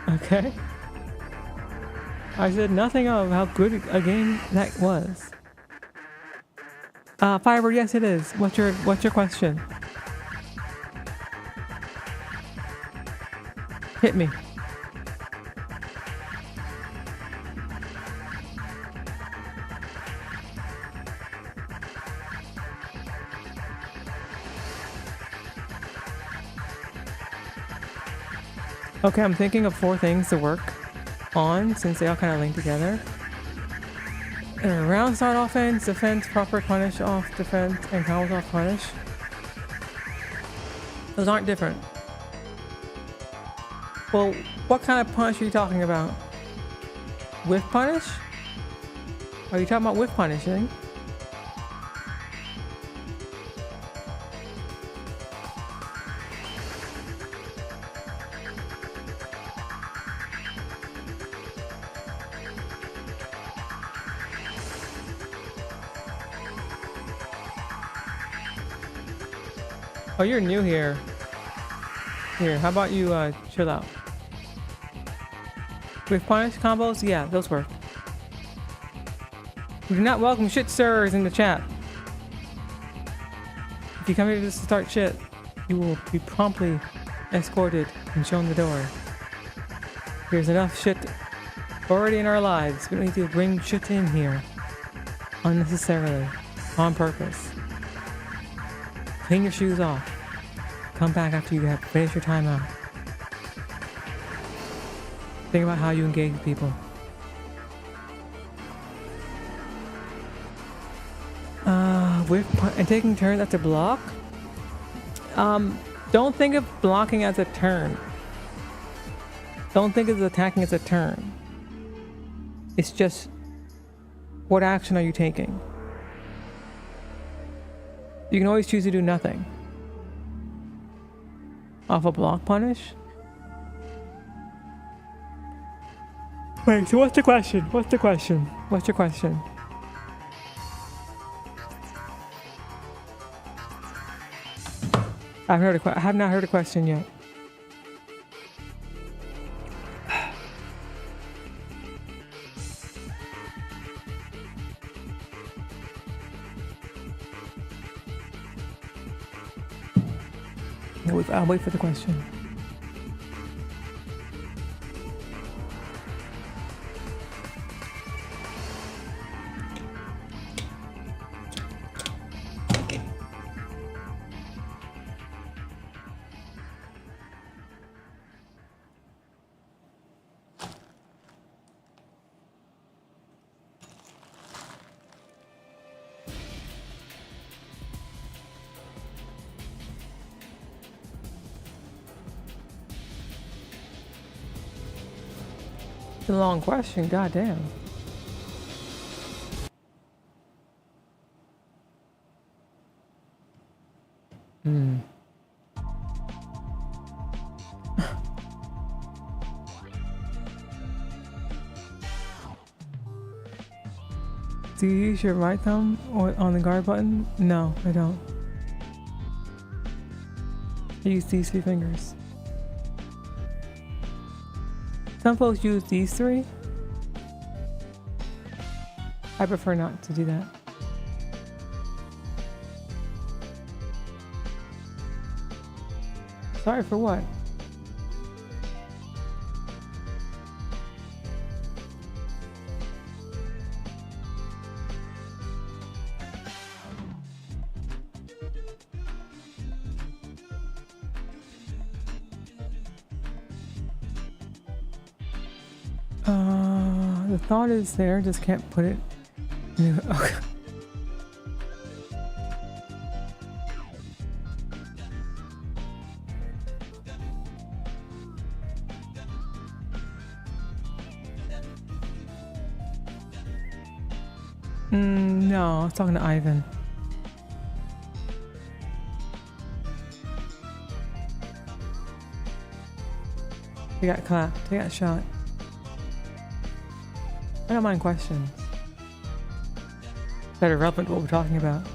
Speaker 3: Okay. I said nothing of how good a game that was. Firebird, yes it is. What's your question? Hit me. Okay, I'm thinking of 4 things to work on since they all kind of link together. Round start offense, defense, proper punish off defense, and combos off punish. Those aren't different. Well, what kind of punish are you talking about? Whiff punish? Are you talking about whiff punishing? Oh, you're new here. Here, how about you chill out? With punish combos? Yeah, those work. We do not welcome shit sirrers in the chat. If you come here just to start shit, you will be promptly escorted and shown the door. There's enough shit already in our lives. We don't need to bring shit in here unnecessarily, on purpose. Clean your shoes off. Come back after you have finished your time out. Think about how you engage with people. And taking turns after block. Don't think of blocking as a turn. Don't think of attacking as a turn. It's just, what action are you taking? You can always choose to do nothing. Off a block punish? Wait, so what's the question? What's the question? What's your question? I have not heard a question yet. I'll wait for the question. A long question, goddamn. Do you use your right thumb or on the guard button? No, I don't. I use these 3 fingers. Some folks use these 3. I prefer not to do that. Sorry for what? The thought is there, just can't put it. Okay. No, I was talking to Ivan. He got clapped. He got shot. I don't mind questions that are relevant to what we're talking about.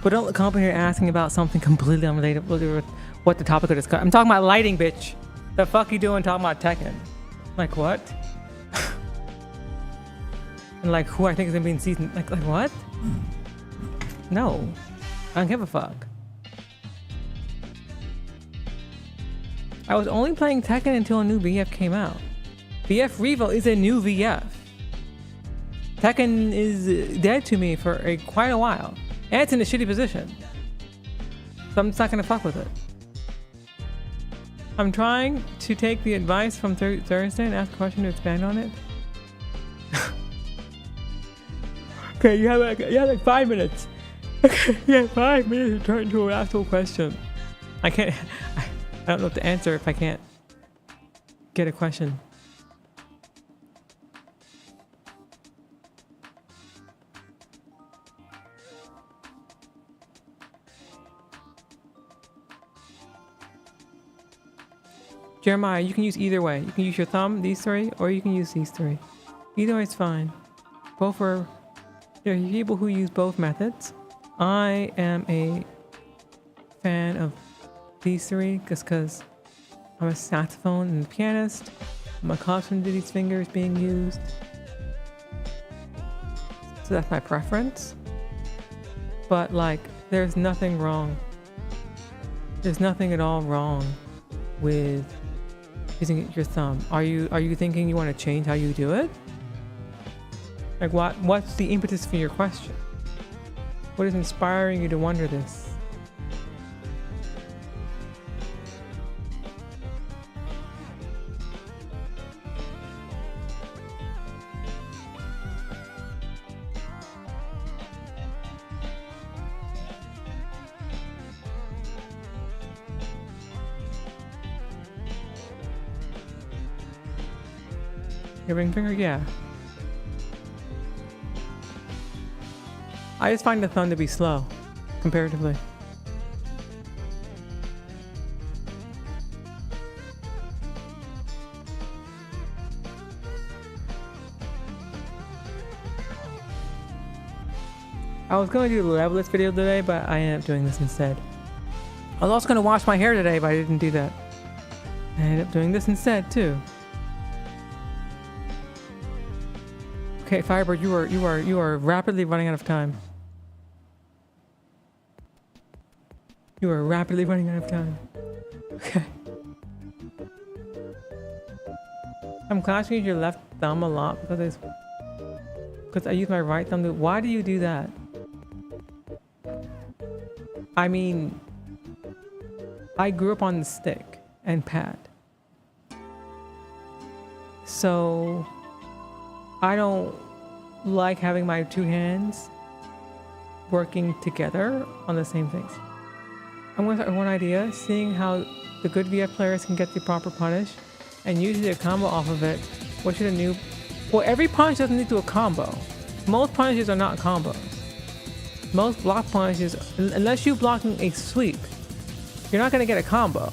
Speaker 3: But don't come here asking about something completely unrelated with what the topic of discussion. I'm talking about lighting, bitch. The fuck you doing talking about Tekken? Like what? And like who I think is gonna be in season. Like what? No. I don't give a fuck. I was only playing Tekken until a new VF came out. VF Revo is a new VF. Tekken is dead to me for quite a while. And it's in a shitty position. So I'm just not gonna fuck with it. I'm trying to take the advice from Thursday and ask a question to expand on it. Okay, you have like 5 minutes. Okay, you have 5 minutes to turn into an actual question. I don't know what to answer if I can't get a question. Jeremiah, you can use either way. You can use your thumb, these 3, or you can use these 3. Either way is fine. Both are... There are people who use both methods. I am a fan of these three just because I'm a saxophone and a pianist. I'm accustomed to these fingers being used. So that's my preference. But like, there's nothing wrong. There's nothing at all wrong with using your thumb. Are you thinking you want to change how you do it? Like what's the impetus for your question? What is inspiring you to wonder this? Your ring finger? Yeah. I just find the thumb to be slow, comparatively. I was going to do the levelist video today, but I ended up doing this instead. I was also going to wash my hair today, but I didn't do that. I ended up doing this instead, too. Okay, Firebird, you are rapidly running out of time. You are rapidly running out of time. Okay. I'm clashing with your left thumb a lot because I use my right thumb to. Why do you do that? I mean, I grew up on the stick and pad. So I don't like having my two hands working together on the same things. I'm going to start with one idea, seeing how the good VF players can get the proper punish and usually a combo off of it. What should a new... Well, every punish doesn't lead to a combo. Most punishes are not combos. Most block punishes, unless you're blocking a sweep, you're not going to get a combo.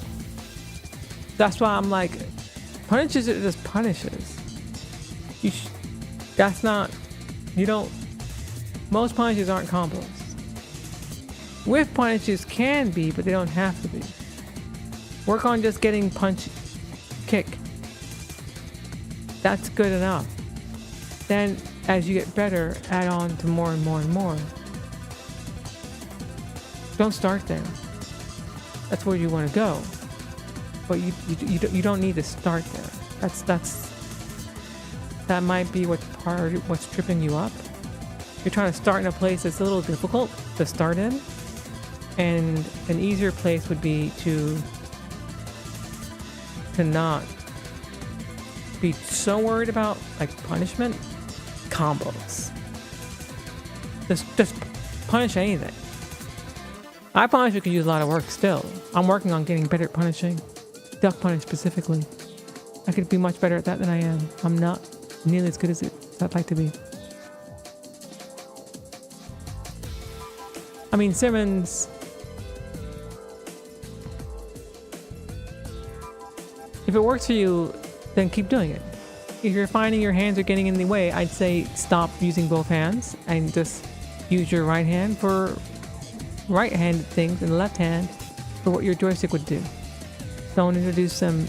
Speaker 3: That's why I'm like, punishes are just punishes. That's not... You don't... Most punishes aren't combos. Whiff punishes can be, but they don't have to be. Work on just getting punch, kick. That's good enough. Then, as you get better, add on to more and more and more. Don't start there. That's where you want to go. But you don't need to start there. That might be what's tripping you up. You're trying to start in a place that's a little difficult to start in. And an easier place would be to not be so worried about like punishment, combos. Just punish anything. I punish could use a lot of work still. I'm working on getting better at punishing. Duck punish specifically. I could be much better at that than I am. I'm not nearly as good as I'd like to be. I mean, Simmons... If it works for you, then keep doing it. If you're finding your hands are getting in the way, I'd say stop using both hands and just use your right hand for right-handed things and the left hand for what your joystick would do. Don't introduce them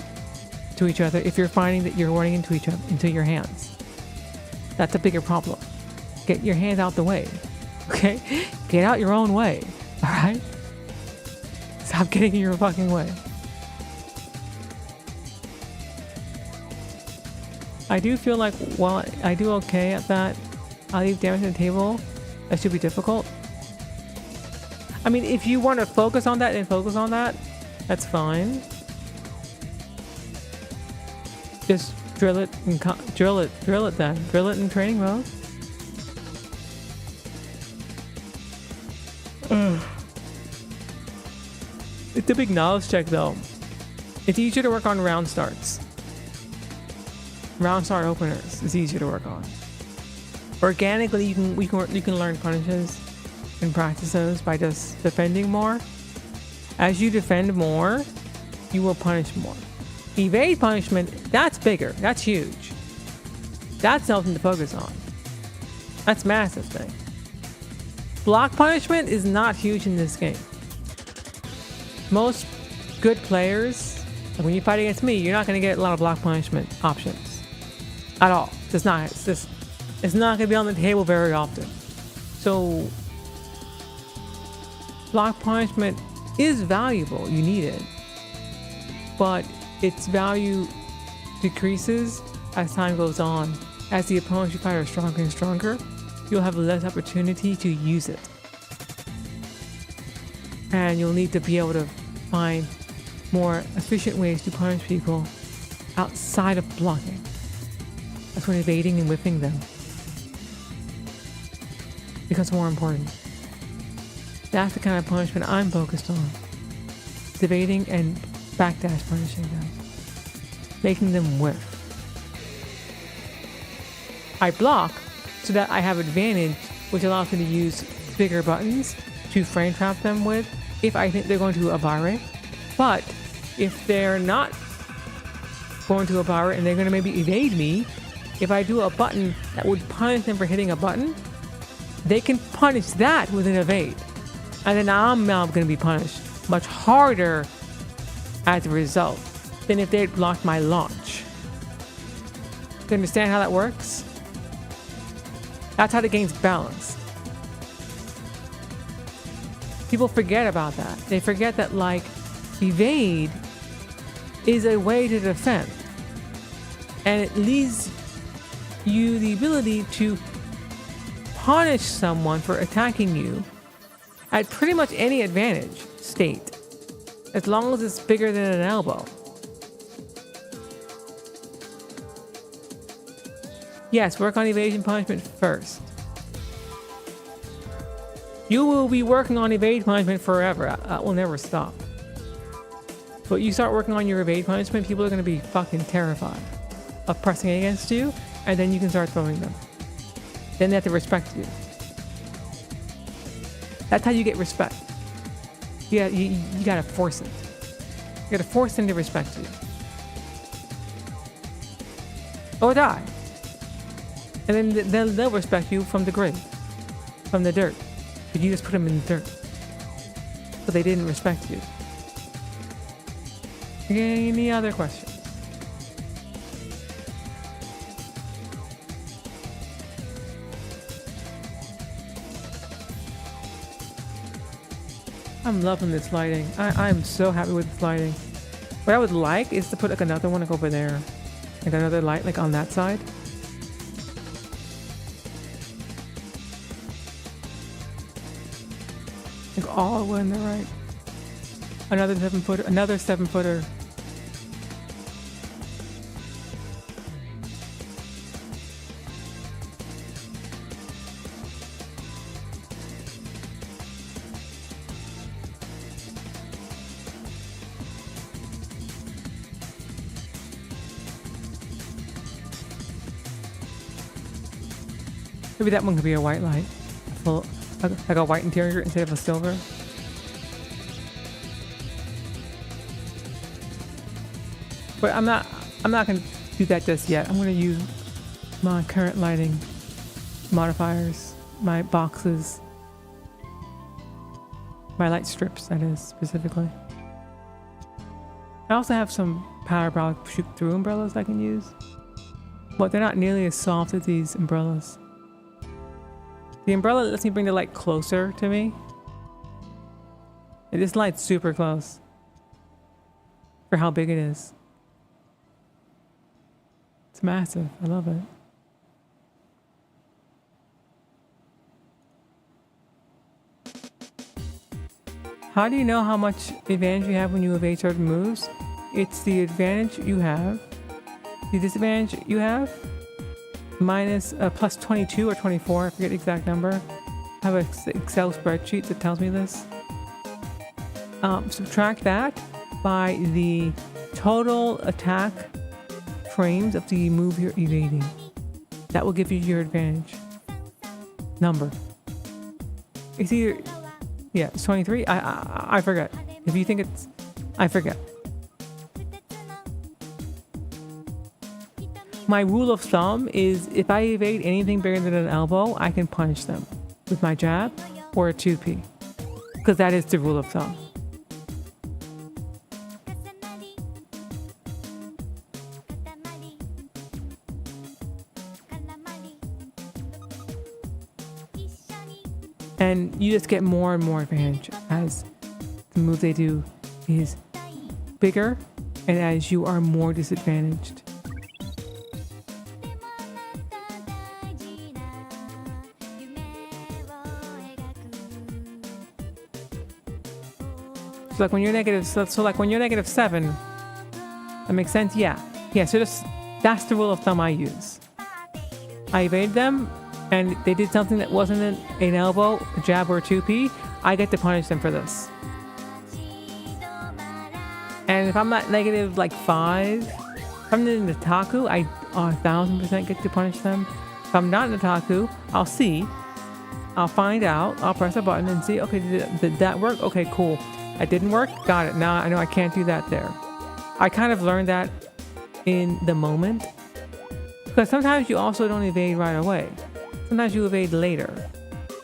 Speaker 3: to each other if you're finding that you're running into your hands. That's a bigger problem. Get your hands out the way. Okay? Get out your own way. Alright? Stop getting in your fucking way. I do feel like while I do okay at that, I leave damage on the table. That should be difficult. I mean, if you want to focus on that, then focus on that. That's fine. Just drill it and drill it then. Drill it in training mode. It's a big knowledge check though. It's easier to work on round starts. Round start openers is easier to work on. Organically, you can learn punishes and practice those by just defending more. As you defend more, you will punish more. Evade punishment, that's bigger. That's huge. That's something to focus on. That's a massive thing. Block punishment is not huge in this game. Most good players, when you fight against me, you're not going to get a lot of block punishment options at all. It's not. It's not going to be on the table very often. So block punishment is valuable. You need it, but its value decreases as time goes on. As the opponents you fight are stronger and stronger, you'll have less opportunity to use it. And you'll need to be able to find more efficient ways to punish people outside of blocking. That's when evading and whipping them becomes more important. That's the kind of punishment I'm focused on. Evading and backdash punishing them. Making them whiff. I block so that I have advantage, which allows me to use bigger buttons to frame trap them with if I think they're going to abare. But if they're not going to abare and they're going to maybe evade me, if I do a button that would punish them for hitting a button, they can punish that with an evade. And then I'm now going to be punished much harder as a result than if they had blocked my launch. You understand how that works? That's how the game's balanced. People forget about that. They forget that, like, evade is a way to defend. And it leaves you the ability to punish someone for attacking you at pretty much any advantage state, as long as it's bigger than an elbow. Yes, work on evasion punishment first. You will be working on evade punishment forever. That will never stop. But you start working on your evade punishment, people are going to be fucking terrified of pressing against you, and then you can start throwing them. Then they have to respect you. That's how you get respect. Yeah, you gotta force it. You gotta force them to respect you. Or die. And then they'll respect you from the grave, from the dirt. But you just put them in the dirt. But they didn't respect you. Any other questions? I'm loving this lighting. I'm so happy with this lighting. What I would like is to put like another one like over there. Like another light like on that side. Like all the way in the right. Another 7-footer. Another 7-footer. Maybe that one could be a white light. Full, like a white interior instead of a silver. But I'm not gonna do that just yet. I'm gonna use my current lighting modifiers, my boxes, my light strips, that is, specifically. I also have some power brow shoot through umbrellas I can use, but they're not nearly as soft as these umbrellas. The umbrella lets me bring the light closer to me. And this light's super close for how big it is. It's massive. I love it. How do you know how much advantage you have when you evade certain moves? It's the advantage you have, the disadvantage you have, minus plus 22 or 24, I forget the exact number. I have an Excel spreadsheet that tells me this. Subtract that by the total attack frames of the move you're evading. That will give you your advantage number. It's either, yeah, it's 23. I forget. If you think it's, I forget. My rule of thumb is if I evade anything bigger than an elbow, I can punish them with my jab or a 2P. Because that is the rule of thumb. And you just get more and more advantage as the move they do is bigger and as you are more disadvantaged. So like when you're -7, that makes sense? Yeah. Yeah, so that's the rule of thumb I use. I evade them, and they did something that wasn't an elbow, a jab, or a 2P, I get to punish them for this. And if I'm not negative like 5, if I'm in the Taku, I 1000% get to punish them. If I'm not in the Taku, I'll see. I'll find out. I'll press a button and see, okay, did that work? Okay, cool. That didn't work? Got it. Now I know I can't do that there. I kind of learned that in the moment. Because sometimes you also don't evade right away. Sometimes you evade later.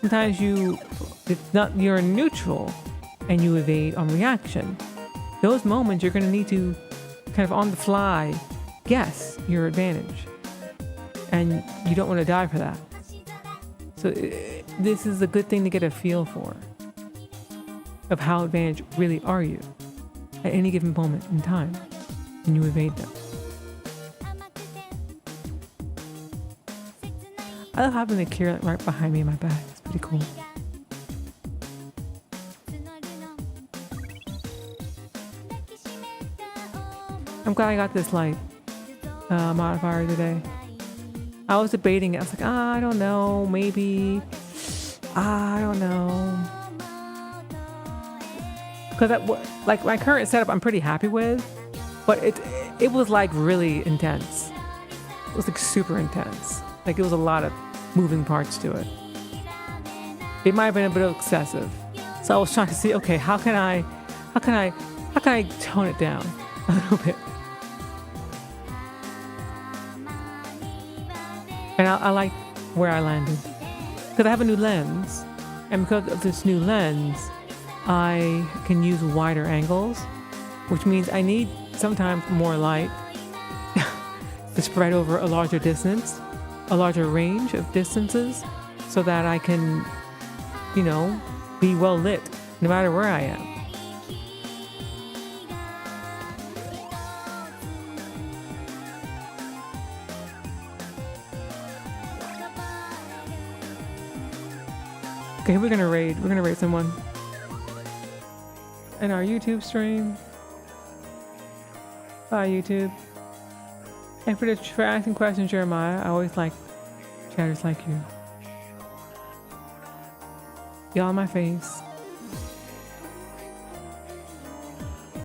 Speaker 3: Sometimes you're neutral and you evade on reaction. Those moments you're going to need to kind of on the fly guess your advantage. And you don't want to die for that. So this is a good thing to get a feel for. Of how advantaged really are you at any given moment in time when you evade them. I love having the Kira right behind me in my back. It's pretty cool. I'm glad I got this light modifier today. I was debating it. I was like, I don't know, maybe. I don't know. Because like my current setup, I'm pretty happy with, but it was like really intense. It was like super intense. Like it was a lot of moving parts to it. It might have been a bit excessive. So I was trying to see, okay, how can I tone it down a little bit? And I like where I landed because I have a new lens, and because of this new lens, I can use wider angles, which means I need sometimes more light to spread over a larger distance, a larger range of distances, so that I can, be well lit no matter where I am. Okay, we're gonna raid someone. In our YouTube stream. Bye, YouTube. And for asking questions, Jeremiah, I always like chatters like you. Y'all in my face.